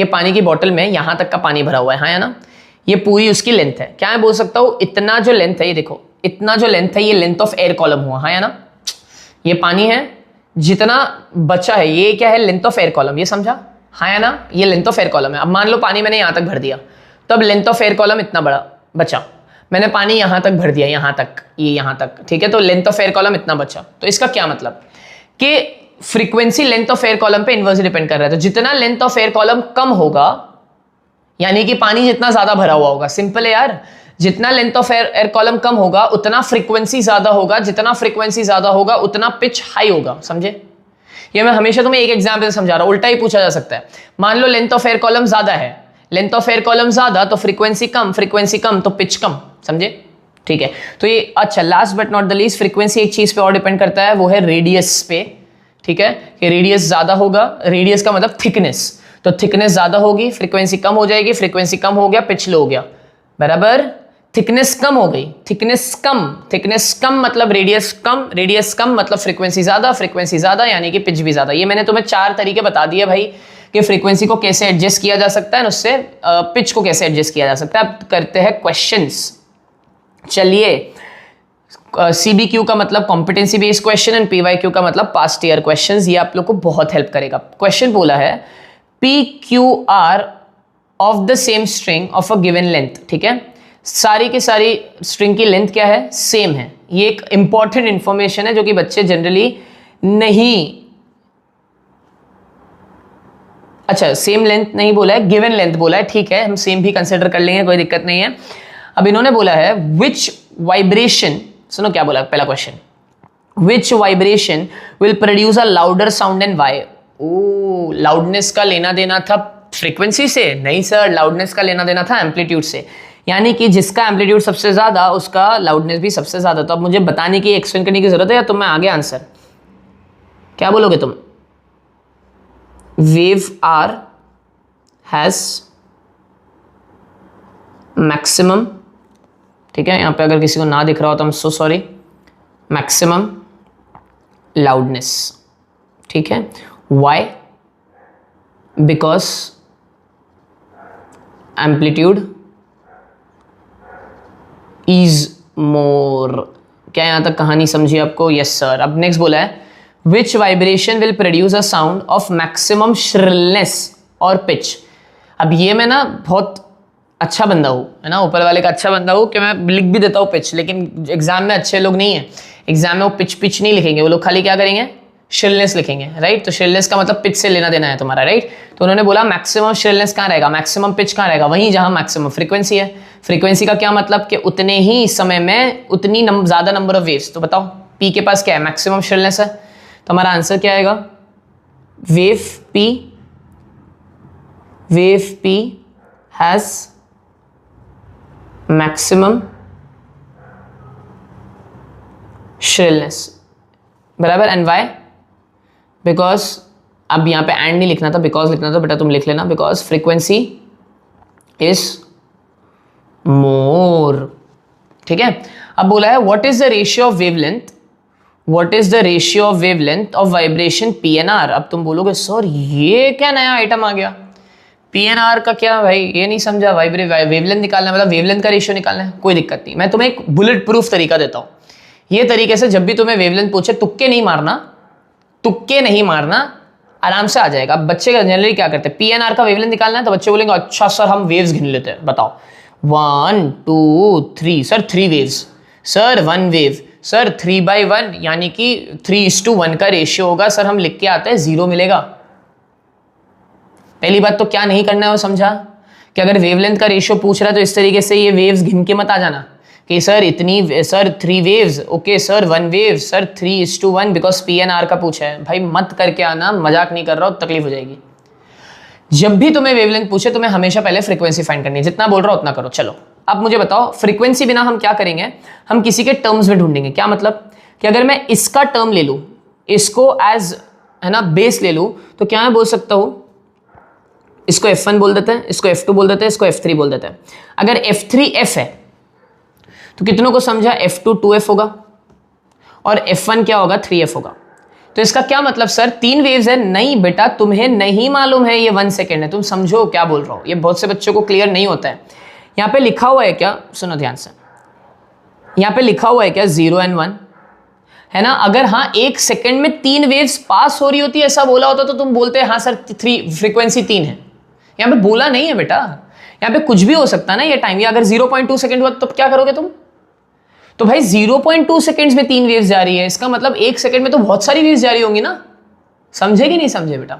पानी की बोतल में यहां तक का पानी भरा हुआ है, हाँ या ना? ये पूरी उसकी लेंथ है। क्या मैं बोल सकता हूं? इतना जो लेंथ है, ये देखो, इतना जो लेंथ है ये लेंथ ऑफ एयर कॉलम हुआ, हाँ या ना? ये पानी है, जितना बचा है ये क्या है? Length of air column. ये समझा, हाँ या ना? ये लेंथ ऑफ एयर कॉलम है। अब मान लो पानी मैंने यहां तक भर दिया, तब लेंथ ऑफ एयर कॉलम इतना बड़ा बचा। मैंने पानी यहां तक भर दिया, यहां तक, ये यहां तक, ठीक है, तो लेंथ ऑफ एयर कॉलम इतना बचा। तो इसका क्या मतलब कि frequency length of air column पे इनवर्सली डिपेंड कर रहा है। तो जितना लेंथ ऑफ एयर कॉलम कम होगा, यानी कि पानी जितना ज्यादा भरा हुआ होगा, सिंपल है यार, जितना लेंथ ऑफ एयर कॉलम कम होगा उतना फ्रीक्वेंसी ज्यादा होगा, जितना फ्रीक्वेंसी ज्यादा होगा उतना पिच हाई होगा। समझे? ये मैं हमेशा तुम्हें एक एग्जांपल से समझा रहा हूं, उल्टा ही पूछा जा सकता है। मान लो लेंथ ऑफ एयर कॉलम ज्यादा है, लेंथ ऑफ एयर कॉलम ज्यादा तो फ्रीक्वेंसी कम, फ्रीक्वेंसी कम तो पिच कम। समझे? ठीक है। तो ये अच्छा, last but not the least, frequency एक चीज पे और डिपेंड करता है, वो है रेडियस पे। ठीक है, कि रेडियस ज्यादा होगा, रेडियस का मतलब थिकनेस, तो थिकनेस ज्यादा होगी, फ्रीक्वेंसी कम हो जाएगी, फ्रीक्वेंसी कम हो गया, पिच लो हो गया, बराबर। थिकनेस कम हो गई, थिकनेस कम मतलब रेडियस कम, रेडियस कम मतलब फ्रीक्वेंसी ज्यादा, फ्रीक्वेंसी ज्यादा यानी कि पिच भी ज्यादा। ये मैंने तुम्हें 4 तरीके बता दिए भाई कि फ्रीक्वेंसी को कैसे एडजस्ट किया जा सकता है, उससे पिच को कैसे एडजस्ट किया जा सकता है। अब करते हैं क्वेश्चंस। चलिए, CBQ का मतलब competency based question and PYQ का मतलब पास्ट ईयर क्वेश्चंस। ये आप लोग को बहुत हेल्प करेगा। क्वेश्चन बोला है PQR of the same string of a given length. ठीक है, सारी की सारी स्ट्रिंग की लेंथ क्या है? सेम है। ये एक इंपॉर्टेंट इंफॉर्मेशन है जो कि बच्चे जनरली नहीं, अच्छा सेम लेंथ नहीं बोला है, गिवन लेंथ बोला है। ठीक है, हम सेम भी कंसिडर कर लेंगे, कोई दिक्कत नहीं है। अब इन्होंने बोला है विच वाइब्रेशन, सुनो क्या बोला पहला question, which vibration will produce a louder sound and why. ओ, लाउडनेस का लेना देना था फ्रीक्वेंसी से? नहीं सर, लाउडनेस का लेना देना था एम्पलीट्यूड से, यानी कि जिसका एम्पलीट्यूड सबसे ज्यादा उसका लाउडनेस भी सबसे ज्यादा। तो अब मुझे बताने की, एक्सप्लेन करने की जरूरत है या तुम्हें आगे आंसर क्या बोलोगे तुम? वेव आर हैज मैक्सिमम, ठीक है, यहां पे अगर किसी को ना दिख रहा हो तो I am so sorry, maximum loudness. ठीक है, why? Because amplitude is more. क्या यहां तक कहानी समझी आपको? Yes sir. अब नेक्स्ट बोला है which vibration will produce a sound of maximum shrillness और पिच। अब ये मैं ना बहुत अच्छा बंदा हूँ, है ना, ऊपर वाले का अच्छा बंदा हूँ कि मैं लिख भी देता हूँ पिच, लेकिन एग्जाम में अच्छे लोग नहीं है, एग्जाम में वो पिच नहीं लिखेंगे, वो लोग खाली क्या करेंगे? श्रिलनेस लिखेंगे, राइट। तो श्रिलनेस का मतलब पिच से लेना देना है तुम्हारा, राइट। तो उन्होंने बोला मैक्सिमम श्रिलनेस कहाँ रहेगा, मैक्सिमम पिच कहाँ रहेगा? वहीं जहां मैक्सिमम फ्रीक्वेंसी है। फ्रीक्वेंसी का क्या मतलब कि उतने ही समय में उतनी ज्यादा नंबर ऑफ वेव्स। तो बताओ पी के पास क्या है? मैक्सिमम श्रिलनेस है। तो हमारा आंसर क्या आएगा? Wave P has maximum shrillness, बराबर। And why? बिकॉज, अब यहां पे एंड नहीं लिखना था, बिकॉज लिखना था, बेटा तुम लिख लेना, बिकॉज फ्रीक्वेंसी इज मोर। ठीक है, अब बोला है what is the ratio of wavelength, what is the ratio of wavelength of vibration PNR। अब तुम बोलोगे सर ये क्या नया आइटम आ गया, PNR का क्या भाई, ये नहीं समझा। वेवलेंथ निकालना मतलब वेवलेंथ का रेशियो निकालना है, कोई दिक्कत नहीं। मैं तुम्हें एक बुलेट प्रूफ तरीका देता हूं। ये तरीके से जब भी तुम्हें वेवलेंथ पूछे, तुक्के नहीं मारना, आराम से आ जाएगा। अब बच्चे जनरली क्या करते हैं, PNR का वेवलेंथ निकालना है तो बच्चे बोलेंगे अच्छा सर हम वेव्स गिन लेते हैं, बताओ 1 2 3, sir 3 waves, sir 1 wave, sir 3/1 यानी कि 3:1 का रेशियो होगा, सर हम लिख के आते हैं 0 मिलेगा। पहली बात तो क्या नहीं करना है वो समझा, कि अगर वेवलेंथ का रेशियो पूछ रहा है तो इस तरीके से ये वेव्स गिन के मत आ जाना कि सर इतनी, sir 3 waves, okay sir 1 wave, sir 3:1 because PNR का पूछा है। भाई मत करके आना, मजाक नहीं कर रहा हूं, तकलीफ हो जाएगी। जब भी तुम्हें वेवलेंथ पूछे तुम्हें हमेशा पहले फ्रीक्वेंसी फाइंड करनी है, जितना बोल रहा हूं उतना करो। चलो अब मुझे बताओ, फ्रीक्वेंसी बिना हम क्या करेंगे, हम किसी के टर्म्स में ढूंढेंगे। क्या मतलब कि अगर मैं इसका टर्म ले लूं, इसको एज, है ना, बेस ले लूं, तो क्या मैं बोल सकता हूं, इसको F1 बोल देते हैं, इसको F2 बोल देते हैं, इसको F3 बोल देते हैं। अगर F3 F है तो कितनों को समझा, F2 2F होगा और F1 क्या होगा, 3F होगा। तो इसका क्या मतलब सर 3 वेव्स है? नहीं बेटा, तुम्हें नहीं मालूम है ये 1 सेकेंड है, तुम समझो क्या बोल रहा हूं। ये बहुत से बच्चों को क्लियर नहीं होता है। यहां पे लिखा हुआ है क्या, सुनो ध्यान से, यहां पे लिखा हुआ है क्या 0 and 1, है ना। अगर हाँ 1 सेकेंड में 3 वेव्स पास हो रही होती है, ऐसा बोला होता तो तुम बोलते हाँ सर 3 फ्रीक्वेंसी 3 है। यहां पे बोला नहीं है बेटा, यहां पे कुछ भी हो सकता है ना ये टाइम। या अगर 0.2 सेकेंड हुआ तो क्या करोगे तुम? तो भाई 0.2 सेकेंड्स में 3 वेव्स जा रही है, इसका मतलब 1 सेकेंड में तो बहुत सारी वेव्स जा रही होंगी ना। समझे कि नहीं समझे बेटा?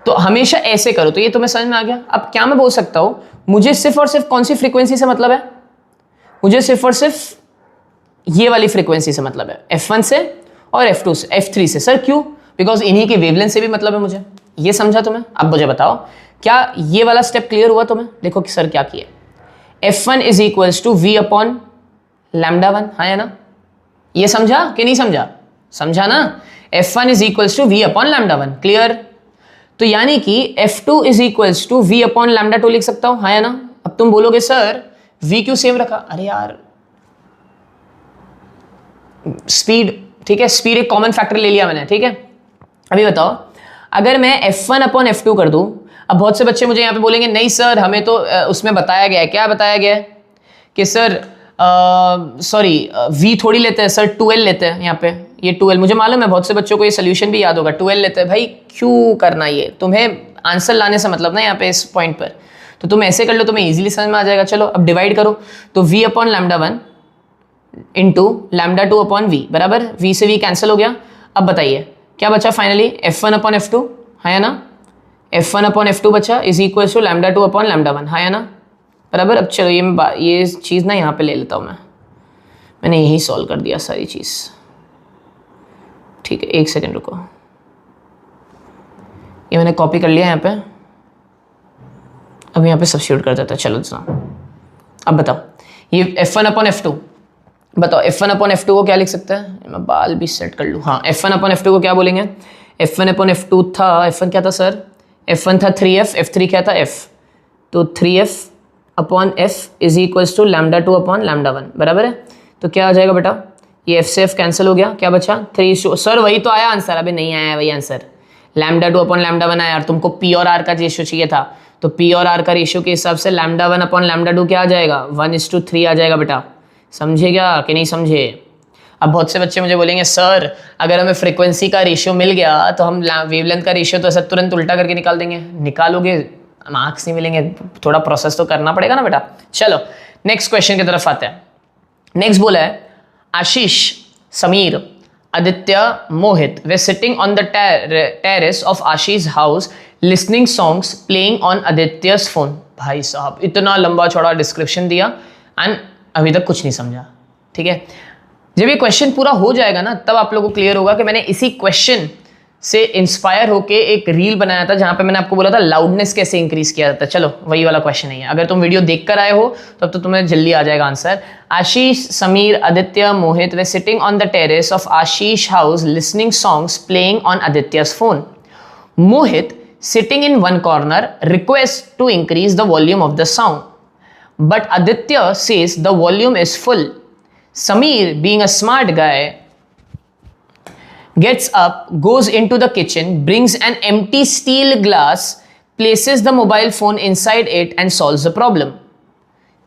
तो हमेशा ऐसे करो। तो ये तुम्हें समझ में आ गया। अब क्या मैं बोल सकता हूं, मुझे सिर्फ और सिर्फ कौन सी फ्रीक्वेंसी से मतलब है? मुझे सिर्फ और सिर्फ ये वाली फ्रीक्वेंसी से मतलब है, F1 से और F2 से, F3 से। सर क्यों? बिकॉज इन्हीं के वेवलेंथ से भी मतलब है मुझे। ये समझा तुम्हें? अब मुझे बताओ, क्या ये वाला स्टेप क्लियर हुआ तुम्हें? देखो कि सर क्या किया, F1 is equals to V upon λ1, हाँ या ना? ये समझा कि नहीं समझा? समझा ना? F1 is equals to V upon λ1, clear? तो यानी कि F2 is equals to V upon λ2 लिख सकता हूं, हाँ या ना? अब तुम बोलोगे सर V क्यों सेम रखा? अरे यार स्पीड, ठीक है, स्पीड एक कॉमन फैक्टर ले लिया मैंने, ठीक है। अभी बताओ, अगर मैं F1 अपॉन F2 कर दूं, अब बहुत से बच्चे मुझे यहाँ पे बोलेंगे नहीं सर हमें तो उसमें बताया गया है, क्या बताया गया है कि सर सॉरी V थोड़ी लेते हैं सर, 12 लेते हैं यहाँ पे, ये 12 मुझे मालूम है बहुत से बच्चों को ये सोल्यूशन भी याद होगा, 12 लेते हैं। भाई क्यों करना, ये तुम्हें आंसर लाने से मतलब ना यहाँ पे इस पॉइंट पर, तो तुम ऐसे कर लो, तुम्हें इजीली समझ में आ जाएगा। चलो अब डिवाइड करो, तो V upon λ1 into λ2 upon V बराबर, V से V कैंसिल हो गया। अब बताइए क्या बचा फाइनली, F1 अपॉन F2, हाँ या ना? F1 अपॉन F2 बचा इज इक्वल टू λ2 अपॉन λ1, हाँ या ना? बराबर। अब चलो ये चीज़ ना यहाँ पे ले लेता हूँ मैंने यही सॉल्व कर दिया सारी चीज़, ठीक है। एक सेकेंड रुको, ये मैंने कॉपी कर लिया यहाँ पे, अब यहाँ पे सब्स्टिट्यूट कर देता है। चलो अब बताओ, ये F1 अपॉन F2, बताओ F1 अपॉन F2 को क्या लिख सकते हैं? मैं बाल भी सेट कर लूँ। हाँ, F1 अपॉन F2 को क्या बोलेंगे? F1 अपॉन F2 था, F1 क्या था सर? F1 था 3F, F3 क्या था? F, तो 3F upon F is equals to λ2 upon λ1 बराबर है। तो क्या आ जाएगा बेटा, ये F से F कैंसिल हो गया, क्या बचा? 3। सर वही तो आया आंसर, अबे नहीं आया वही आंसर, λ2 अपॉन λ1 आया, और तुमको P और R का रेशियो चाहिए था, तो P और R का रेशियो के हिसाब से λ1 अपॉन λ2 क्या आ जाएगा? 1:3 आ जाएगा बेटा। समझे क्या कि नहीं समझे? अब बहुत से बच्चे मुझे बोलेंगे सर अगर हमें फ्रीक्वेंसी का रेशियो मिल गया तो हम वेवलेंथ का रेशियो तो ऐसा तुरंत उल्टा करके निकाल देंगे। निकालोगे, मार्क्स नहीं मिलेंगे, थोड़ा प्रोसेस तो करना पड़ेगा ना बेटा। चलो नेक्स्ट क्वेश्चन की तरफ आते हैं। नेक्स्ट बोला है, Ashish, Sameer, Aditya, Mohit were sitting on the terrace of Ashish house listening songs playing on Aditya's phone. भाई साहब इतना लंबा चौड़ा डिस्क्रिप्शन दिया एंड अभी तक कुछ नहीं समझा, ठीक है। जब ये क्वेश्चन पूरा हो जाएगा ना तब आप लोगों को क्लियर होगा कि मैंने इसी क्वेश्चन से इंस्पायर होके एक रील बनाया था जहां पे मैंने आपको बोला था लाउडनेस कैसे इंक्रीज किया जाता है। चलो वही वाला क्वेश्चन है। अगर तुम वीडियो देखकर आए हो तब तो तुम्हें जल्दी आ जाएगा answer. Ashish, Sameer, Aditya, Mohit were sitting on the terrace of Ashish house listening songs playing on Aditya's phone. Mohit sitting in one corner requests to increase the volume of the sound, but Aditya says the volume is full. Sameer, being a smart guy, gets up, goes into the kitchen, brings an empty steel glass, places the mobile phone inside it and solves the problem.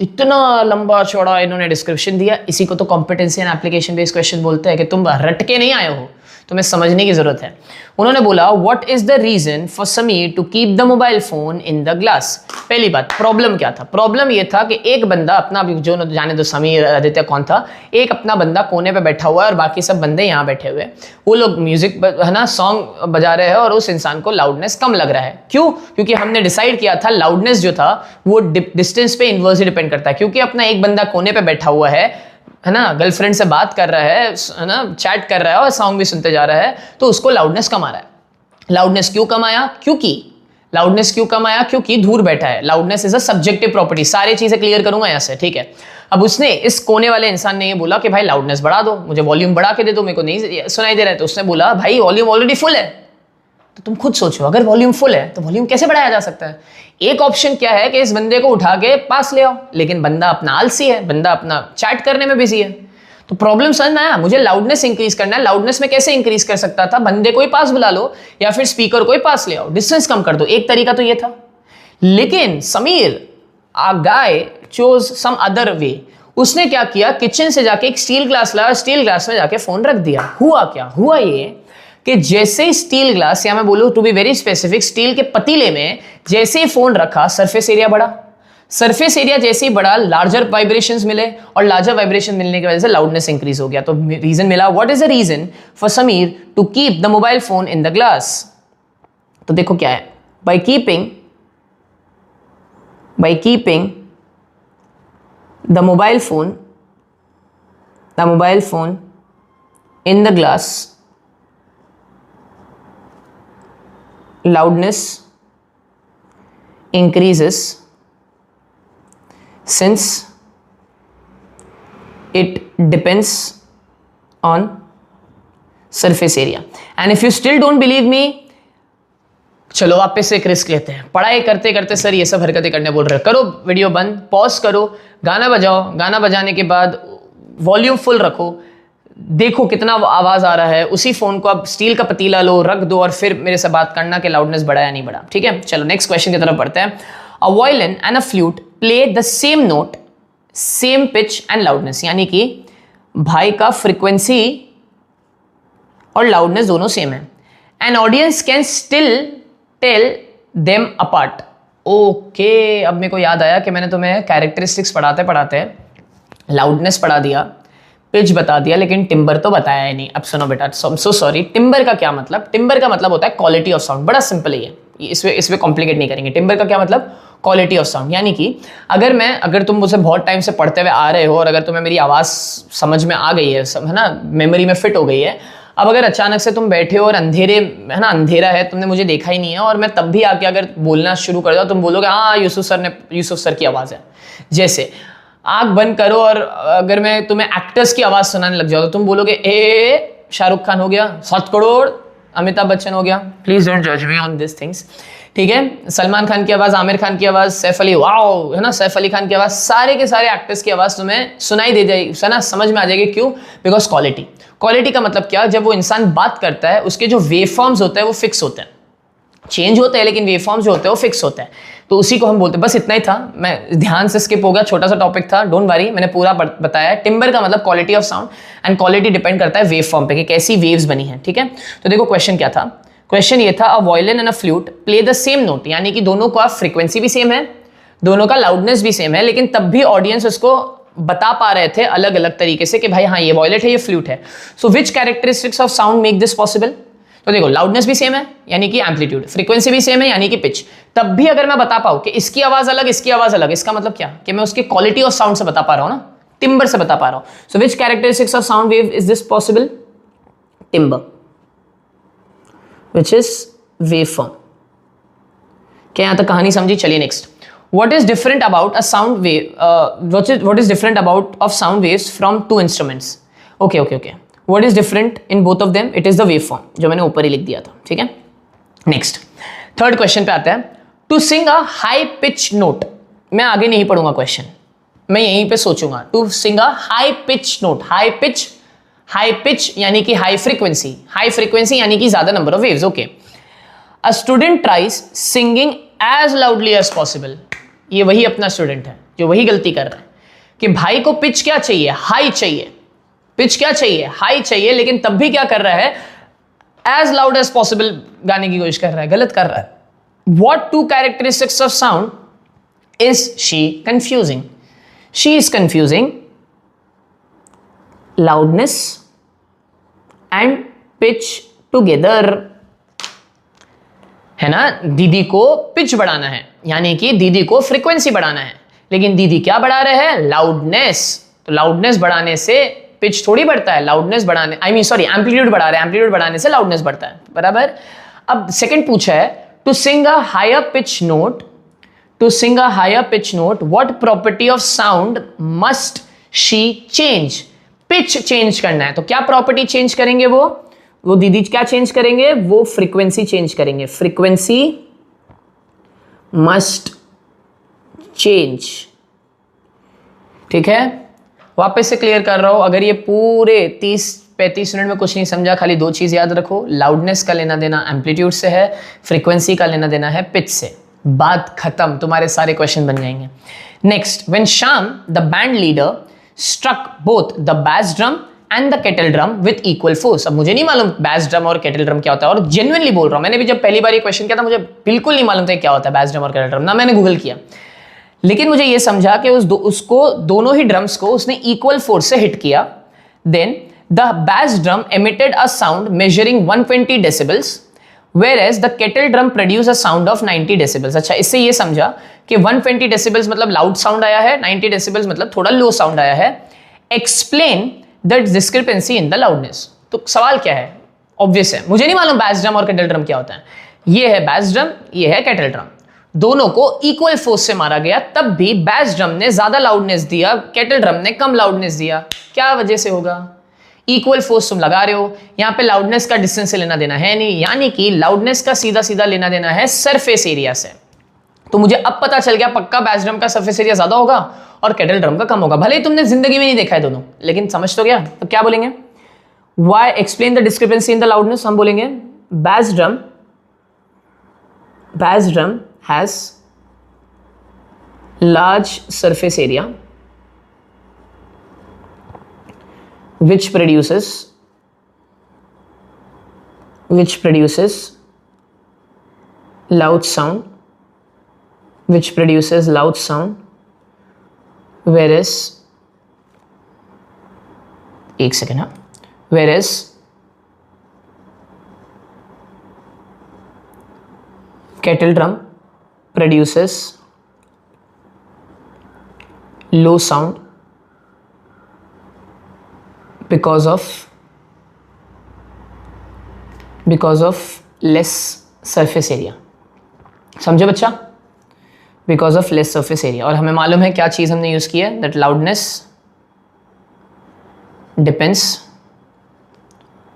इतना लंबा चौड़ा इन्होंने डिस्क्रिप्शन दिया। इसी को तो competency and application based question बोलते हैं कि तुम रट के नहीं आए हो, तुम्हें समझने की जरूरत है। उन्होंने बोला what is the reason for Sameer to keep the mobile phone in the glass. पहली बात, प्रॉब्लम क्या था? प्रॉब्लम ये था कि एक बंदा अपना, जो जाने दो समीर आदित्य कौन था, एक अपना बंदा कोने पे बैठा हुआ है और बाकी सब बंदे यहाँ बैठे हुए हैं। वो लोग म्यूजिक है ना, सॉन्ग बजा रहे हैं और उस इंसान को लाउडनेस कम लग रहा है। क्यों? क्योंकि हमने डिसाइड किया था लाउडनेस जो था वो डिस्टेंस पे इनवर्सली डिपेंड करता है। क्योंकि अपना एक बंदा कोने पे बैठा हुआ है ना, गर्लफ्रेंड से बात कर रहा है ना, चैट कर रहा है और सॉन्ग भी सुनते जा रहा है, तो उसको लाउडनेस कम आ रहा है। लाउडनेस क्यों कम आया? क्योंकि दूर बैठा है। Loudness is a subjective property. सारी चीजें क्लियर करूंगा यहाँ से, ठीक है। अब उसने, इस कोने वाले इंसान ने ये बोला कि भाई लाउडनेस बढ़ा दो, मुझे वॉल्यूम बढ़ा के दे दो, मेरे को नहीं सुनाई दे रहा है। तो उसने बोला भाई वॉल्यूम ऑलरेडी फुल है। तो तुम खुद सोचो, अगर वॉल्यूम फुल है तो वॉल्यूम कैसे बढ़ाया जा सकता है? एक ऑप्शन क्या है कि इस बंदे को उठा के पास ले आओ, लेकिन बंदा अपना आलसी है, बंदा अपना चैट करने में बिजी है। तो प्रॉब्लम समझ में आया? मुझे लाउडनेस इंक्रीज करना है। लाउडनेस में कैसे इंक्रीज कर सकता था? बंदे को ही पास बुला लो या फिर स्पीकर को ही पास ले आओ, डिस्टेंस कम कर दो। एक तरीका तो ये था, लेकिन समीर आ गाय चोज सम अदर वे। उसने क्या किया, किचन से जाके एक स्टील ग्लास लाया, स्टील ग्लास में जाके फोन रख दिया। हुआ क्या? हुआ ये कि जैसे ही स्टील ग्लास, या मैं बोलूं to be very specific, steel के पतीले में जैसे ही फोन रखा, सरफेस एरिया बढ़ा। सरफेस एरिया जैसे ही बढ़ा, लार्जर वाइब्रेशंस मिले और लार्जर वाइब्रेशन मिलने की वजह से लाउडनेस इंक्रीज हो गया। तो रीजन मिला, what is the reason for Sameer to keep the mobile phone in the glass. तो देखो क्या है, by keeping the mobile phone in the glass, loudness increases since it depends on surface area. And if you still don't believe me, चलो वापस से एक रिस्क लेते हैं। पढ़ाई करते करते सर ये सब हरकतें करने बोल रहे हैं, करो वीडियो बंद, पॉज करो, गाना बजाओ, गाना बजाने के बाद वॉल्यूम फुल रखो, देखो कितना आवाज आ रहा है, उसी फोन को आप स्टील का पतीला लो, रख दो और फिर मेरे से बात करना कि लाउडनेस बढ़ा या नहीं बढ़ा। ठीक है, चलो नेक्स्ट क्वेश्चन की तरफ बढ़ते हैं। A violin and a flute play the same note, same pitch and loudness, यानी कि भाई का फ्रीक्वेंसी और लाउडनेस दोनों सेम है। An audience can still tell them apart. Okay, अब मेरे को याद आया कि मैंने तुम्हें कैरेक्टरिस्टिक्स पढ़ाते पढ़ाते लाउडनेस पढ़ा दिया, पिच बता दिया, लेकिन टिम्बर तो बताया ही नहीं। अब सुनो बेटा, सो सॉरी। टिम्बर का क्या मतलब? टिम्बर का मतलब होता है क्वालिटी ऑफ साउंड। बड़ा सिंपल है ये, इसमें कॉम्प्लिकेट नहीं करेंगे। टिम्बर का क्या मतलब? Quality of sound. यानी कि अगर तुम मुझे बहुत टाइम से पढ़ते हुए आ रहे हो और अगर तुम्हें मेरी आवाज़ समझ में आ गई है ना, मेमोरी में फिट हो गई है, अब अगर अचानक से तुम बैठे हो और अंधेरा है, तुमने मुझे देखा ही नहीं है और मैं तब भी आके अगर बोलना शुरू कर दूँ, तुम बोलोगे हाँ यूसुफ सर की आवाज़ है। जैसे आंख बंद करो और अगर मैं तुम्हें एक्टर्स की आवाज सुनाने लग जाऊँ तो तुम बोलोगे ए शाहरुख खान हो गया, 7 करोड़ अमिताभ बच्चन हो गया। प्लीज डोंट जज मी ऑन दिस थिंग्स। ठीक है, सलमान खान की आवाज, आमिर खान की आवाज, सैफ अली, वाओ, है ना, सैफ अली खान की आवाज, सारे के सारे एक्टर्स की आवाज तुम्हें सुनाई दे जाएगी, है ना, समझ में आ जाएगी। क्यों? बिकॉज क्वालिटी का मतलब क्या? जब वो इंसान बात करता है उसके जो वेव फॉर्म्स होते हैं वो फिक्स होते हैं, चेंज होते हैं लेकिन वेव फॉर्म्स जो होते हैं वो फिक्स होते हैं। तो उसी को हम बोलते हैं। बस इतना ही था, मैं ध्यान से स्किप हो गया, छोटा सा टॉपिक था, डोंट वरी, मैंने पूरा बताया। टिम्बर का मतलब quality of sound, and quality depend करता है वेव फॉर्म पे कि कैसी वेव्स बनी है। ठीक है, तो देखो क्वेश्चन क्या था। क्वेश्चन ये था, a violin and a flute play the same note, यानी कि दोनों का फ्रीक्वेंसी भी सेम है, दोनों का लाउडनेस भी सेम है, लेकिन तब भी ऑडियंस उसको बता पा रहे थे अलग अलग तरीके से कि भाई हाँ ये वायलेट है, ये फ्लूट है। So which characteristics of sound make this possible? तो देखो, लाउडनेस भी सेम है यानी कि एम्पलीट्यूड, फ्रीक्वेंसी भी सेम है यानी कि पिच, तब भी अगर मैं बता पाऊं कि इसकी आवाज अलग, इसकी आवाज अलग, इसका मतलब क्या? कि मैं उसकी क्वालिटी ऑफ साउंड से बता पा रहा हूं ना, टिम्बर से बता पा रहा हूं। So which characteristics of sound wave is this possible? Timbre, which is wave form. क्या यहां तक कहानी समझी? चलिए next. What is different about a sound wave? What is different of sound waves from two instruments? Okay. What is different in both of them? It is the waveform, जो मैंने ऊपर ही लिख दिया था। ठीक है, नेक्स्ट थर्ड क्वेश्चन पे आते हैं। To sing a high pitch note, मैं आगे नहीं पढ़ूंगा क्वेश्चन, मैं यहीं पे सोचूंगा। To sing a high pitch note, high pitch यानी कि हाई फ्रीक्वेंसी यानी कि ज्यादा number of waves. Okay, a student tries singing as loudly as possible. ये वही अपना स्टूडेंट है जो वही गलती कर रहा है कि भाई को पिच क्या चाहिए? हाई चाहिए। पिच क्या चाहिए? हाई चाहिए, लेकिन तब भी क्या कर रहा है? एज लाउड एज पॉसिबल गाने की कोशिश कर रहा है, गलत कर रहा है। What to characteristics of sound is she confusing? She is confusing loudness and pitch together, है ना। दीदी को पिच बढ़ाना है यानी कि दीदी को फ्रीक्वेंसी बढ़ाना है, लेकिन दीदी क्या बढ़ा रहे हैं? लाउडनेस। तो लाउडनेस बढ़ाने से पिच थोड़ी बढ़ता है, लाउडनेस बढ़ाने एम्पलीट्यूड बढ़ा रहे हैं, एम्पलीट्यूड बढ़ाने से लाउडनेस बढ़ता है, बराबर। अब सेकंड पूछा है, to sing a higher pitch note, what property of sound must she change? Pitch change करना है तो क्या प्रॉपर्टी चेंज करेंगे? वो दीदी क्या चेंज करेंगे? वो फ्रीक्वेंसी चेंज करेंगे। Frequency must change. ठीक है, वापस से क्लियर कर रहा हूं। अगर ये पूरे 30-35 मिनट में कुछ नहीं समझा, खाली 2 चीज याद रखो, लाउडनेस का लेना देना एम्पलीट्यूड से है, फ्रीक्वेंसी का लेना देना है पिच से। बात खत्म, तुम्हारे सारे क्वेश्चन बन जाएंगे। Next, when Shyam the band leader struck both the bass drum and the kettle drum with equal force. अब मुझे नहीं मालूम बैस ड्रम और केटल ड्रम क्या होता है, और जेन्युइनली बोल रहा हूं, मैंने भी जब पहली बार ये क्वेश्चन किया था मुझे बिल्कुल नहीं मालूम था क्या होता है बैस ड्रम और केटल ड्रम, ना मैंने गूगल किया। लेकिन मुझे ये समझा कि उसको दोनों ही ड्रम्स को उसने इक्वल फोर्स से हिट किया. Then the bass drum emitted a sound measuring 120 decibels whereas the kettle drum produce a sound of 90 decibels. अच्छा, इससे ये समझा कि 120 डेसिबल्स मतलब लाउड साउंड आया है, 90 डेसिबल्स मतलब थोड़ा लो साउंड आया है. Explain the discrepancy in the loudness. तो सवाल क्या है? ऑब्वियस है, मुझे नहीं मालूम बैस ड्रम और केटल ड्रम क्या होता है. ये है बैस ड्रम, ये है केटल ड्रम. दोनों को इक्वल फोर्स से मारा गया, तब भी बैस ड्रम ने ज्यादा लाउडनेस दिया, केटल ड्रम ने कम लाउडनेस दिया. क्या वजह से होगा? इक्वल फोर्स तुम लगा रहे हो, यहां पे लाउडनेस का डिस्टेंस से लेना देना है नहीं, यानी कि लाउडनेस का सीधा सीधा लेना देना है सरफेस एरिया से. तो मुझे अब पता चल गया पक्का बैस ड्रम का सरफेस एरिया ज्यादा होगा और केटल ड्रम का कम होगा. भले ही तुमने जिंदगी में नहीं देखा है दोनों, लेकिन समझ तो गया. तो क्या बोलेंगे? Why explain the discrepancy in the loudness. हम बोलेंगे bass drum has large surface area which produces loud sound, whereas एक सेकेंड, हाँ, whereas kettle drum produces low sound because of less surface area. समझे बच्चा? Because of less surface area. और हमें मालूम है क्या चीज हमने यूज की है, that loudness depends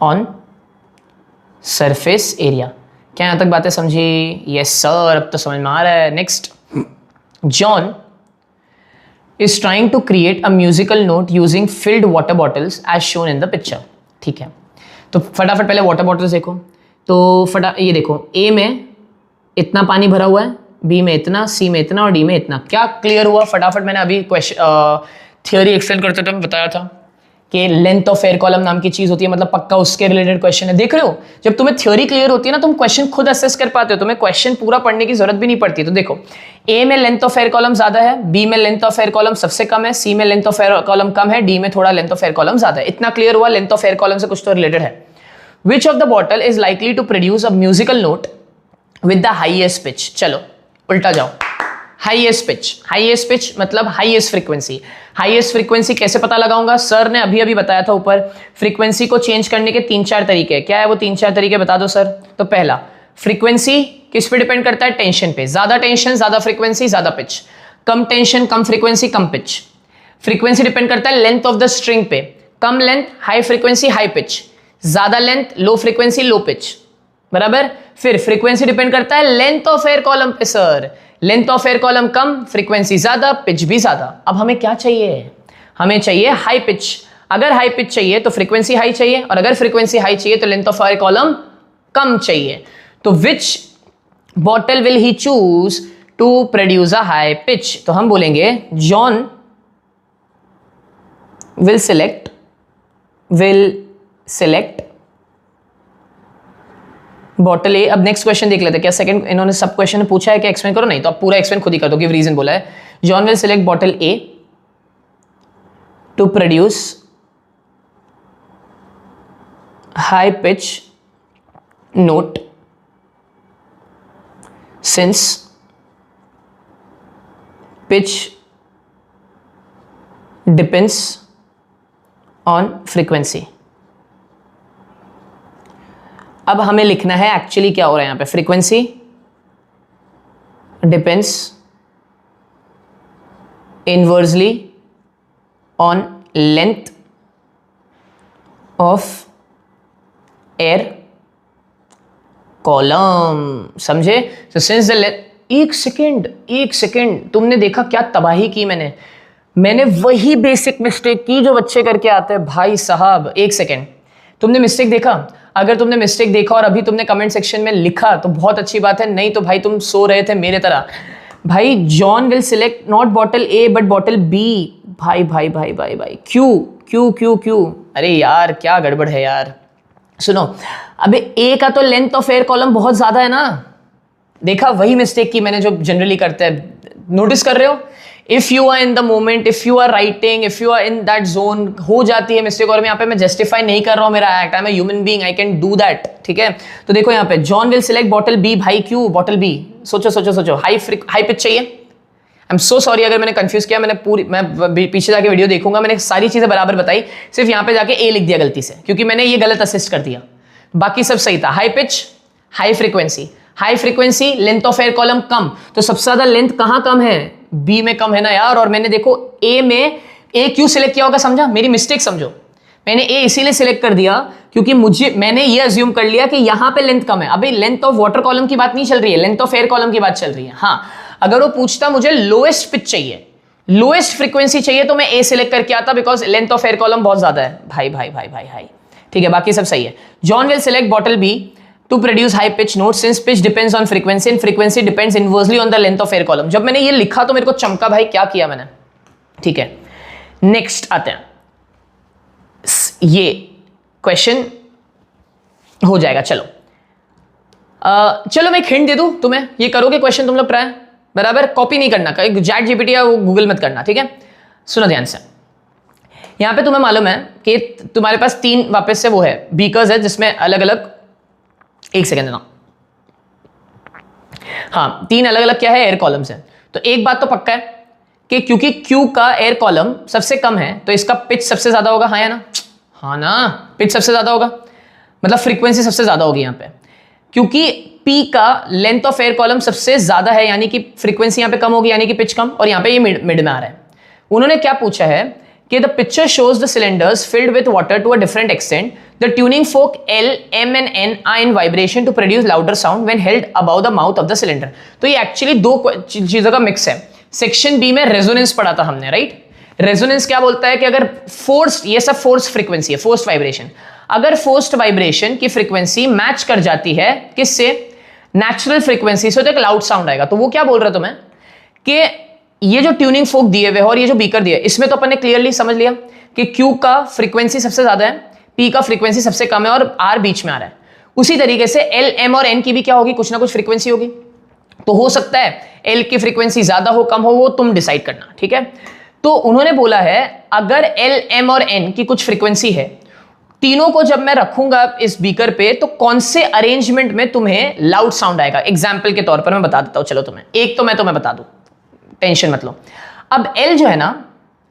on surface area. क्या यहां तक बातें समझी? यस सर, अब तो समझ में आ रहा है. Next, John is trying to create a musical note using filled water bottles as shown in the picture. ठीक है, तो फटाफट पहले वाटर बॉटल्स देखो. तो ये देखो, ए में इतना पानी भरा हुआ है, बी में इतना, सी में इतना और डी में इतना. क्या क्लियर हुआ? फटाफट मैंने अभी थियोरी एक्सप्लेन करते टाइम बताया था कि लेंथ ऑफ एयर कॉलम नाम की चीज होती है, मतलब पक्का उसके रिलेटेड क्वेश्चन है. देख रहे हो, जब तुम्हें थ्योरी क्लियर होती है ना, तुम क्वेश्चन खुद असेस कर पाते हो, तुम्हें क्वेश्चन पूरा पढ़ने की जरूरत भी नहीं पड़ती. तो देखो, ए में लेंथ ऑफ एयर कॉलम ज्यादा है, बी में लेंथ ऑफ एयर कॉलम सबसे कम है, सी में लेंथ ऑफ एयर कॉलम कम है, डी में थोड़ा लेंथ ऑफ एयर कॉलम ज्यादा है. इतना क्लियर हुआ, लेंथ ऑफ एयर कॉलम से कुछ तो रिलेटेड है. Which of the bottle is likely to produce a musical note with the highest pitch. चलो उल्टा जाओ. हाईएस्ट पिच मतलब हाईएस्ट फ्रीक्वेंसी. हाईएस्ट फ्रीक्वेंसी कैसे पता लगाऊंगा? सर ने अभी बताया था ऊपर, फ्रीक्वेंसी को चेंज करने के 3-4 तरीके. क्या है वो 3-4 तरीके, बता दो सर. तो पहला, फ्रीक्वेंसी किस पे डिपेंड करता है? टेंशन पे. ज्यादा टेंशन ज्यादा फ्रीक्वेंसी ज्यादा पिच, कम टेंशन कम फ्रीक्वेंसी कम पिच. फ्रीक्वेंसी डिपेंड करता है लेंथ ऑफ द स्ट्रिंग पे. कम length high frequency high pitch, ज्यादा length low frequency low pitch. बराबर. फिर फ्रीक्वेंसी डिपेंड करता है लेंथ ऑफ एयर कॉलम पे. Sir length of air column कम, फ्रीक्वेंसी ज्यादा, पिच भी ज्यादा. अब हमें क्या चाहिए? हमें चाहिए हाई पिच. अगर हाई पिच चाहिए तो फ्रीक्वेंसी हाई चाहिए, और अगर फ्रीक्वेंसी हाई चाहिए तो लेंथ ऑफ एयर कॉलम कम चाहिए. तो which bottle will he choose to produce a high pitch? तो हम बोलेंगे John will select bottle A. अब नेक्स्ट क्वेश्चन देख लेते हैं. क्या सेकंड इन्होंने सब क्वेश्चन पूछा है, क्या एक्सप्लेन करो? नहीं, तो अब पूरा एक्सप्लेन खुद ही कर दो, गिव रीजन बोला है. John will select bottle A to produce high pitch note since pitch depends on frequency. अब हमें लिखना है एक्चुअली क्या हो रहा है यहां पे. Frequency depends inversely on length of air column. समझे? तो सिंस द एक सेकेंड तुमने देखा क्या तबाही की मैंने वही बेसिक मिस्टेक की जो बच्चे करके आते हैं भाई साहब. एक सेकेंड, तुमने मिस्टेक देखा? अगर तुमने मिस्टेक देखा और अभी तुमने कमेंट सेक्शन में लिखा तो बहुत अच्छी बात है, नहीं तो भाई तुम सो रहे थे मेरे तरह. भाई John will select not bottle A but bottle B. भाई क्यों? अरे यार क्या गड़बड़ है यार. सुनो, अबे ए का तो लेंथ ऑफ एयर कॉलम बहुत ज्यादा है ना. देखा, वही मिस्टेक की मैंने जो जनरली करते हैं. नोटिस कर रहे हो? If you are in the moment, if you are writing, if you are in that zone, हो जाती है मिस्टेक। और यहाँ पे मैं जस्टिफाई नहीं कर रहा हूँ मेरा act, I am a human being, I can do that, ठीक है। तो देखो यहाँ पे John will select bottle B. भाई क्यों बॉटल बी? सोचो सोचो सोचो, हाई पिच चाहिए। आई एम सो सॉरी अगर मैंने कंफ्यूज किया, मैं पीछे जाके वीडियो देखूंगा, मैंने सारी चीजें बराबर बताई, सिर्फ यहाँ पे जाके ए लिख दिया गलती से, क्योंकि मैंने ये गलत असिस्ट कर दिया, बाकी सब सही था। High pitch, high frequency, high frequency, length of air column कम, तो सबसे ज्यादा लेंथ कहां कम है? बी में कम है ना यार। और मैंने देखो ए में, ए क्यों सिलेक्ट किया होगा समझा? मेरी मिस्टेक समझो, मैंने ए इसीलिए सिलेक्ट कर दिया क्योंकि मैंने ये अज्यूम कर लिया कि यहां पे लेंथ कम है। अभी लेंथ ऑफ वाटर कॉलम की बात नहीं चल रही है, लेंथ ऑफ एयर कॉलम की बात चल रही है। हाँ, अगर वो पूछता मुझे लोएस्ट पिच चाहिए, लोएस्ट फ्रीक्वेंसी चाहिए, तो मैं ए सिलेक्ट करके आता, because length of air column बहुत ज्यादा है। भाई भाई भाई भाई भाई, ठीक है, बाकी सब सही है। John will select bottle B to produce high pitch notes since pitch depends on frequency and frequency depends inversely on the length of air column। जब मैंने ये लिखा तो मेरे को चमका, भाई क्या किया मैंने, ठीक है। नेक्स्ट आते हैं, ये क्वेश्चन हो जाएगा। चलो चलो मैं एक हिंट दे दूं तुम्हें, ये करोगे क्वेश्चन तुम लोग ट्राई, बराबर कॉपी नहीं करना, चैट जीपीटी या वो गूगल मत करना, ठीक है। सुनो ध्यान से, यहां पे तुम्हें मालूम है कि तुम्हारे पास 3 वापस से वो है बीकर्स है, जिसमें अलग अलग, एक सेकेंड ना, हाँ 3 अलग अलग क्या है, एयर कॉलम्स है। तो एक बात तो पक्का है कि क्योंकि क्यू का एयर कॉलम सबसे कम है तो इसका पिच सबसे ज्यादा होगा। हाँ या ना? हाँ ना, पिच सबसे ज्यादा होगा, मतलब फ्रीक्वेंसी सबसे ज्यादा होगी यहाँ पे, क्योंकि पी का लेंथ ऑफ एयर कॉलम सबसे ज्यादा है, यानी कि फ्रीक्वेंसी यहाँ पे कम होगी, यानी कि पिच कम, और यहाँ पे ये मिड में आ रहा है। उन्होंने क्या पूछा है कि the picture shows the cylinders filled with water to a different extent, the tuning fork L, M and N are in vibration to produce louder sound when held above the mouth of the cylinder। तो ये एक्चुअली 2 चीजों का मिक्स है। सेक्शन बी में रेजोनेंस पढ़ा था हमने, राइट। रेजोनेंस क्या बोलता है कि अगर फोर्स्ड, ये सब फोर्स फ्रीक्वेंसी है, फोर्स्ड वाइब्रेशन, अगर फोर्स्ड वाइब्रेशन की फ्रीक्वेंसी मैच कर जाती है किससे, नेचुरल फ्रीक्वेंसी से, तो एक लाउड साउंड आएगा। तो वो क्या बोल रहा है तुम्हें कि ये जो ट्यूनिंग फोक दिए हुए और ये जो बीकर दिए, इसमें तो अपन ने क्लियरली समझ लिया कि क्यू का फ्रीक्वेंसी सबसे ज्यादा है, पी का फ्रीक्वेंसी सबसे कम है और आर बीच में आ रहा है। उसी तरीके से एल, एम और एन की भी क्या होगी, कुछ ना कुछ फ्रीक्वेंसी होगी। तो हो सकता है एल की फ्रीक्वेंसी ज्यादा हो कम हो, वो तुम डिसाइड करना, ठीक है। तो उन्होंने बोला है अगर एल, एम और एन की कुछ फ्रीक्वेंसी है, तीनों को जब मैं रखूंगा इस बीकर पे, तो कौन से अरेंजमेंट में तुम्हें लाउड साउंड आएगा। एग्जाम्पल के तौर पर मैं बता देता हूं, चलो तुम्हें एक तो मैं तुम्हें बता दूं, टेंशन मत लो। अब एल जो है ना,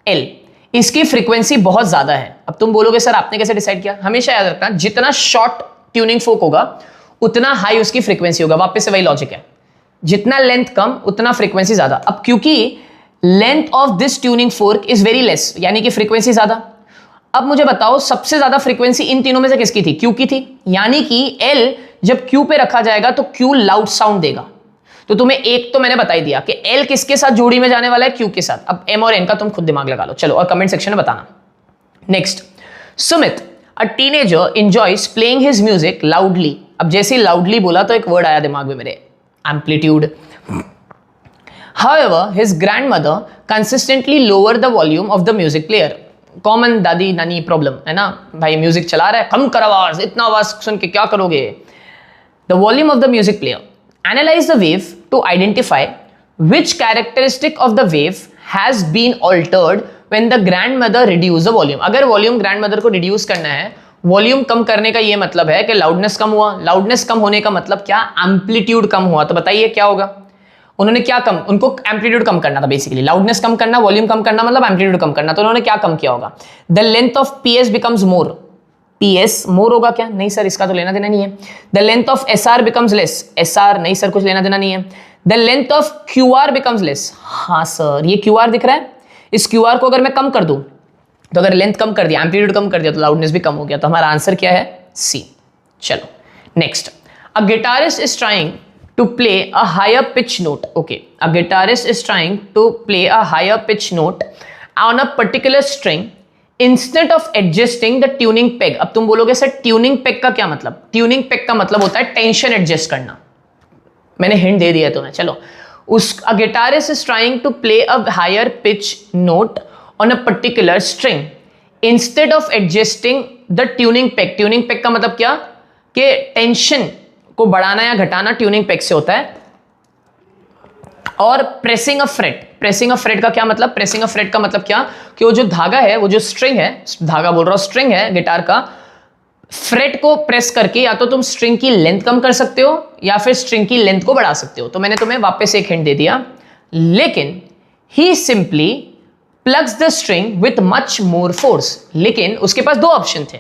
एल, इसकी फ्रीक्वेंसी बहुत ज्यादा है। अब तुम बोलोगे सर आपने कैसे डिसाइड किया? हमेशा याद रखना, जितना शॉर्ट ट्यूनिंग फोक होगा उतना हाई उसकी फ्रीक्वेंसी होगा। वापस से वही लॉजिक है, जितना लेंथ कम उतना फ्रीक्वेंसी ज्यादा। अब क्योंकि length of this tuning fork is very less, यानी कि फ्रीक्वेंसी ज्यादा। अब मुझे बताओ सबसे ज्यादा फ्रीक्वेंसी इन तीनों में से किसकी थी? क्यू की थी, यानी कि एल जब क्यू पे रखा जाएगा तो क्यू लाउड साउंड देगा। तो तुम्हें एक तो मैंने बता ही दिया कि एल किसके साथ जोड़ी में जाने वाला है, क्यू के साथ। अब एम और एन का तुम खुद दिमाग लगा लो, चलो, और कमेंट सेक्शन में बताना। Next, Sumit a teenager enjoys playing his music loudly. अब जैसे ही लाउडली बोला तो एक वर्ड आया दिमाग में मेरे, amplitude. However, his grandmother consistently lowered the volume of the music player। Common दादी नानी प्रॉब्लम है ना भाई, म्यूजिक चला रहा है, कम कर आवाज, इतना आवाज सुन के क्या करोगे। The volume of the music player, analyse the wave to identify which characteristic of the wave has been altered when the grandmother reduce the volume। अगर वॉल्यूम ग्रैंडमदर को रिड्यूस करना है, वॉल्यूम कम करने का ये मतलब है कि लाउडनेस कम हुआ। लाउडनेस कम होने का मतलब क्या? एम्पलीट्यूड कम हुआ। तो बताइए क्या होगा? उन्होंने क्या कम, उनको एम्पलीट्यूड कम करना था बेसिकली। लाउडनेस कम करना, वॉल्यूम कम करना मतलब एम्पलीट्यूड कम करना। तो उन्होंने क्या कम किया होगा? The length of PS becomes more. PS more होगा क्या? नहीं सर, इसका तो लेना देना नहीं है। The length of SR becomes less. SR नहीं सर, कुछ लेना देना नहीं है। The length of QR becomes less. हाँ सर, ये क्यूआर दिख रहा है, इस क्यूआर को अगर मैं कम कर दूं, तो अगर लेंथ कम कर दिया, एम्पलीट्यूड कम कर दिया, तो लाउडनेस भी कम हो गया। तो हमारा आंसर क्या है? सी। चलो next, a guitarist is trying to play a higher pitch note। okay, a guitarist is trying to play a higher pitch note on a particular string instead of adjusting the tuning peg। अब तुम बोलोगे सर ट्यूनिंग पेग का क्या मतलब? ट्यूनिंग पेग का मतलब होता है टेंशन एडजस्ट करना। मैंने हिंट दे दिया तुम्हें। चलो, a guitarist is trying to play a higher pitch note on a particular string instead of adjusting the tuning peg। Tuning peg का मतलब क्या? कि टेंशन को बढ़ाना या घटाना ट्यूनिंग पेग से होता है। और प्रेसिंग अ फ्रेट, प्रेसिंग अ फ्रेट का क्या मतलब, प्रेसिंग अ फ्रेट का मतलब क्या कि वो जो धागा है, वो जो स्ट्रिंग है, धागा बोल रहा हूं, स्ट्रिंग है गिटार का, फ्रेट को प्रेस करके या तो तुम स्ट्रिंग की लेंथ कम कर सकते हो या फिर स्ट्रिंग की लेंथ को बढ़ा सकते हो। तो मैंने तुम्हें वापस एक हिंट दे दिया, लेकिन he simply plucks the string with much more force. लेकिन उसके पास दो ऑप्शन थे,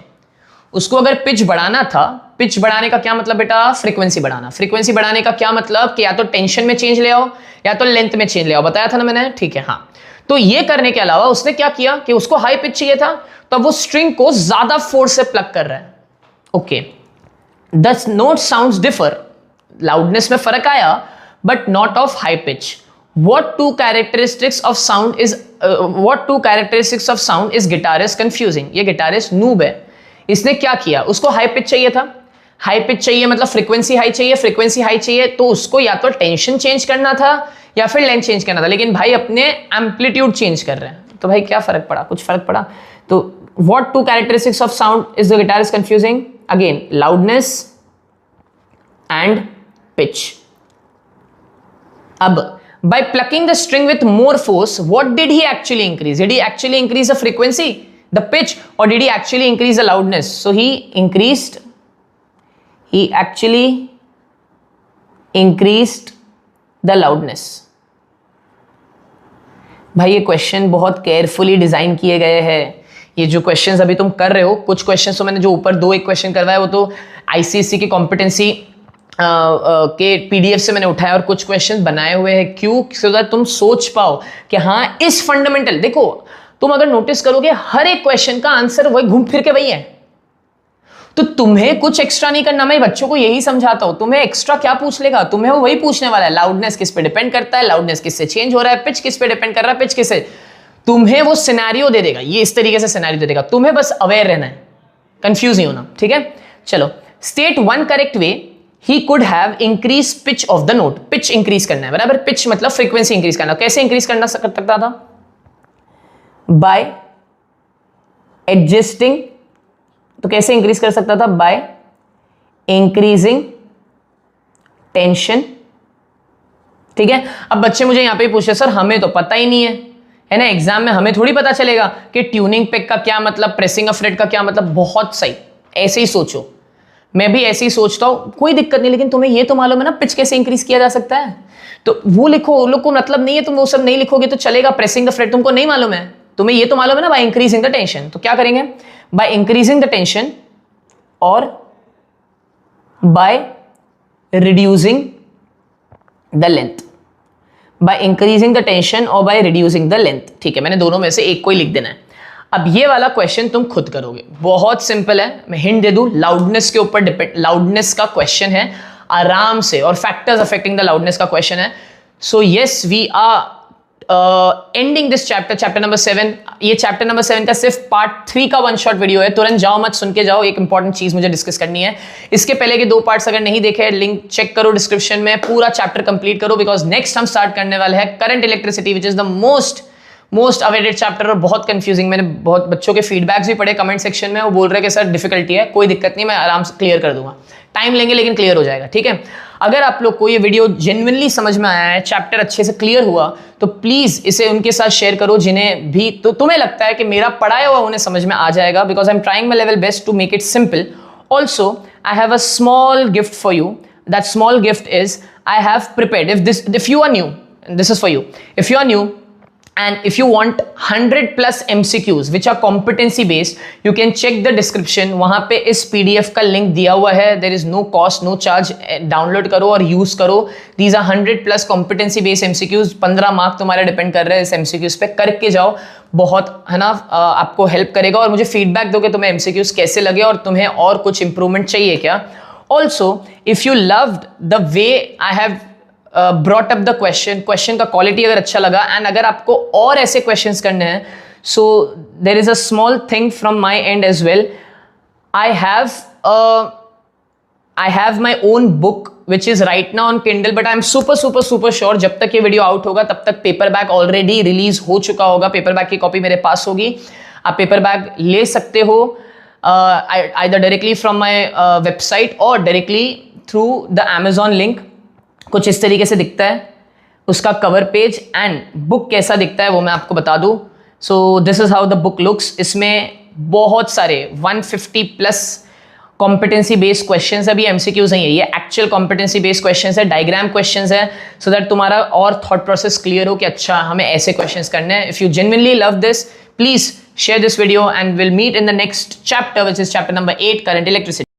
उसको अगर पिच बढ़ाना था, पिच बढ़ाने का क्या मतलब बेटा, फ्रीक्वेंसी बढ़ाना, फ्रीक्वेंसी बढ़ाने का क्या मतलब कि या तो टेंशन में चेंज ले आओ या तो लेंथ में चेंज ले आओ, बताया था ना मैंने, ठीक है। हाँ, तो ये करने के अलावा उसने क्या किया कि उसको हाई पिच चाहिए था, तो वो स्ट्रिंग को ज्यादा फोर्स से प्लग कर रहा है। Okay, the note sounds differ, loudness में फर्क आया but not of high pitch. What two characteristics of sound is guitarist confusing? ये गिटारिस्ट नूब है, इसने क्या किया, उसको हाई पिच चाहिए था, हाई पिच चाहिए मतलब फ्रीक्वेंसी हाई चाहिए, फ्रीक्वेंसी हाई चाहिए तो उसको या तो टेंशन चेंज करना था या फिर लेंथ चेंज करना था, लेकिन भाई अपने एम्पलीट्यूड चेंज कर रहे हैं, तो भाई क्या फर्क पड़ा, कुछ फर्क पड़ा। तो what two characteristics of sound is the guitarist confusing? Again, loudness and pitch. अब by plucking the string with more force, what did he actually increase? Did he actually increase the frequency, the pitch, or did he actually increase the loudness? So he actually increased the loudness. भाई ये क्वेश्चन बहुत केयरफुली डिजाइन किए गए हैं। ये जो क्वेश्चंस अभी तुम कर रहे हो, कुछ क्वेश्चंस तो मैंने जो ऊपर दो एक क्वेश्चन करवाया वो तो आईसीएसई की कॉम्पिटेंसी के पीडीएफ से मैंने उठाया और कुछ क्वेश्चंस बनाए हुए हैं, क्यों, सो दैट तुम सोच पाओ कि हाँ इस फंडामेंटल, देखो तुम अगर नोटिस करोगे हर एक क्वेश्चन का आंसर वही घूम फिर के वही है, तो तुम्हें कुछ एक्स्ट्रा नहीं करना। मैं बच्चों को यही समझाता हूं, तुम्हें एक्स्ट्रा क्या पूछ लेगा, तुम्हें वो वही पूछने वाला है, लाउडनेस किस पे डिपेंड करता है, लाउडनेस किससे चेंज हो रहा है, पिच किस पे डिपेंड कर रहा है, पिच किससे, तुम्हें वो सिनेरियो दे देगा, ये इस तरीके से सिनेरियो दे देगा, तुम्हें बस अवेयर रहना है, कंफ्यूज नहीं होना, ठीक है। चलो, state one correct way he could have increased pitch of the note, pitch increase करना है, बराबर, pitch मतलब frequency increase करना, कैसे increase करना सकता था, by adjusting, तो कैसे increase कर सकता था, by increasing tension, ठीक है। अब बच्चे मुझे यहां पे पूछ रहे सर हमें तो पता ही नहीं है ना, एग्जाम में हमें थोड़ी पता चलेगा कि ट्यूनिंग पिक का क्या मतलब, प्रेसिंग अ फ्रेट का क्या मतलब, बहुत सही, ऐसे ही सोचो, मैं भी ऐसे ही सोचता हूं, कोई दिक्कत नहीं, लेकिन तुम्हें ये तो मालूम है ना पिच कैसे इंक्रीज किया जा सकता है, तो वो लिखो, वो लोग को मतलब नहीं है, तुम वो सब नहीं लिखोगे तो चलेगा। प्रेसिंग द फ्रेट तुमको नहीं मालूम है, तुम्हें ये तो मालूम है ना, बाय इंक्रीजिंग द टेंशन, तो क्या करेंगे, बाय इंक्रीजिंग द टेंशन और by reducing the length, by increasing the tension और बाय रिड्यूसिंग द लेंथ, ठीक है, मैंने दोनों में से एक को ही लिख देना है। अब ये वाला क्वेश्चन तुम खुद करोगे, बहुत सिंपल है, मैं हिंट दे दूं, लाउडनेस के ऊपर डिपेंड, लाउडनेस का क्वेश्चन है आराम से, और फैक्टर्स अफेक्टिंग द लाउडनेस का क्वेश्चन है। So yes, we are ending this chapter, chapter number 7। ये चैप्टर नंबर 7 का सिर्फ पार्ट 3 का वन शॉट वीडियो है, तुरंत जाओ मत, सुन के जाओ, एक इंपॉर्टेंट चीज मुझे डिस्कस करनी है। इसके पहले के 2 पार्ट्स अगर नहीं देखे, लिंक चेक करो डिस्क्रिप्शन में, पूरा चैप्टर कंप्लीट करो, बिकॉज नेक्स्ट हम स्टार्ट करने वाले हैं current electricity, which is the most awaited chapter और बहुत कंफ्यूजिंग। मैंने बहुत बच्चों के फीडबैक्स भी पढ़े कमेंट सेक्शन में, वो बोल रहे हैं कि सर डिफिकल्टी है, कोई दिक्कत नहीं, मैं आराम से क्लियर कर दूंगा, टाइम लेंगे लेकिन क्लियर हो जाएगा, ठीक है। अगर आप लोग को ये वीडियो जेन्युइनली समझ में आया है, चैप्टर अच्छे से क्लियर हुआ, तो प्लीज इसे उनके साथ शेयर करो जिन्हें भी तो तुम्हें लगता है कि मेरा पढ़ाया हुआ उन्हें समझ में आ जाएगा, because I am trying my level best to make it simple. Also I have a small gift for you, that small gift is I have prepared, if you are new, this is for you, if you are new and if you want 100+ MCQs which are competency based, you can check the description, वहां पे इस PDF का लिंक दिया हुआ है, there is no cost, no charge, download करो और यूज करो। These are 100+ competency based MCQs, 15 mark तुम्हारे डिपेंड कर रहे हैं इस MCQs पे, करके जाओ, बहुत है ना, आपको हेल्प करेगा, और मुझे फीडबैक दोगे तुम्हें MCQs कैसे लगे और तुम्हें और कुछ इंप्रूवमेंट चाहिए क्या। Also if you loved the way I have brought up the question का क्वालिटी अगर अच्छा लगा, एंड अगर आपको और ऐसे क्वेश्चंस करने हैं, so there is a small thing from my end as well. I have my own book which is right now on Kindle, but I am super sure जब तक ये वीडियो आउट होगा तब तक पेपर बैग ऑलरेडी रिलीज हो चुका होगा, पेपर बैग की कॉपी मेरे पास होगी, आप पेपर बैग ले सकते हो either directly from my website or directly through the Amazon link। कुछ इस तरीके से दिखता है, उसका कवर पेज एंड बुक कैसा दिखता है वो मैं आपको बता दूं। So this is how the book looks. इसमें बहुत सारे 150 प्लस कॉम्पिटेंसी बेस्ड क्वेश्चंस है, अभी एमसीक्यूज नहीं है, ये एक्चुअल कॉम्पिटेंसी बेस्ड क्वेश्चंस है, डायग्राम क्वेश्चंस है, सो दैट तुम्हारा और थॉट प्रोसेस क्लियर हो कि अच्छा हमें ऐसे क्वेश्चंस करने हैं। If you genuinely love this, please share this video and we'll meet in the next chapter, which is chapter number 8, current electricity.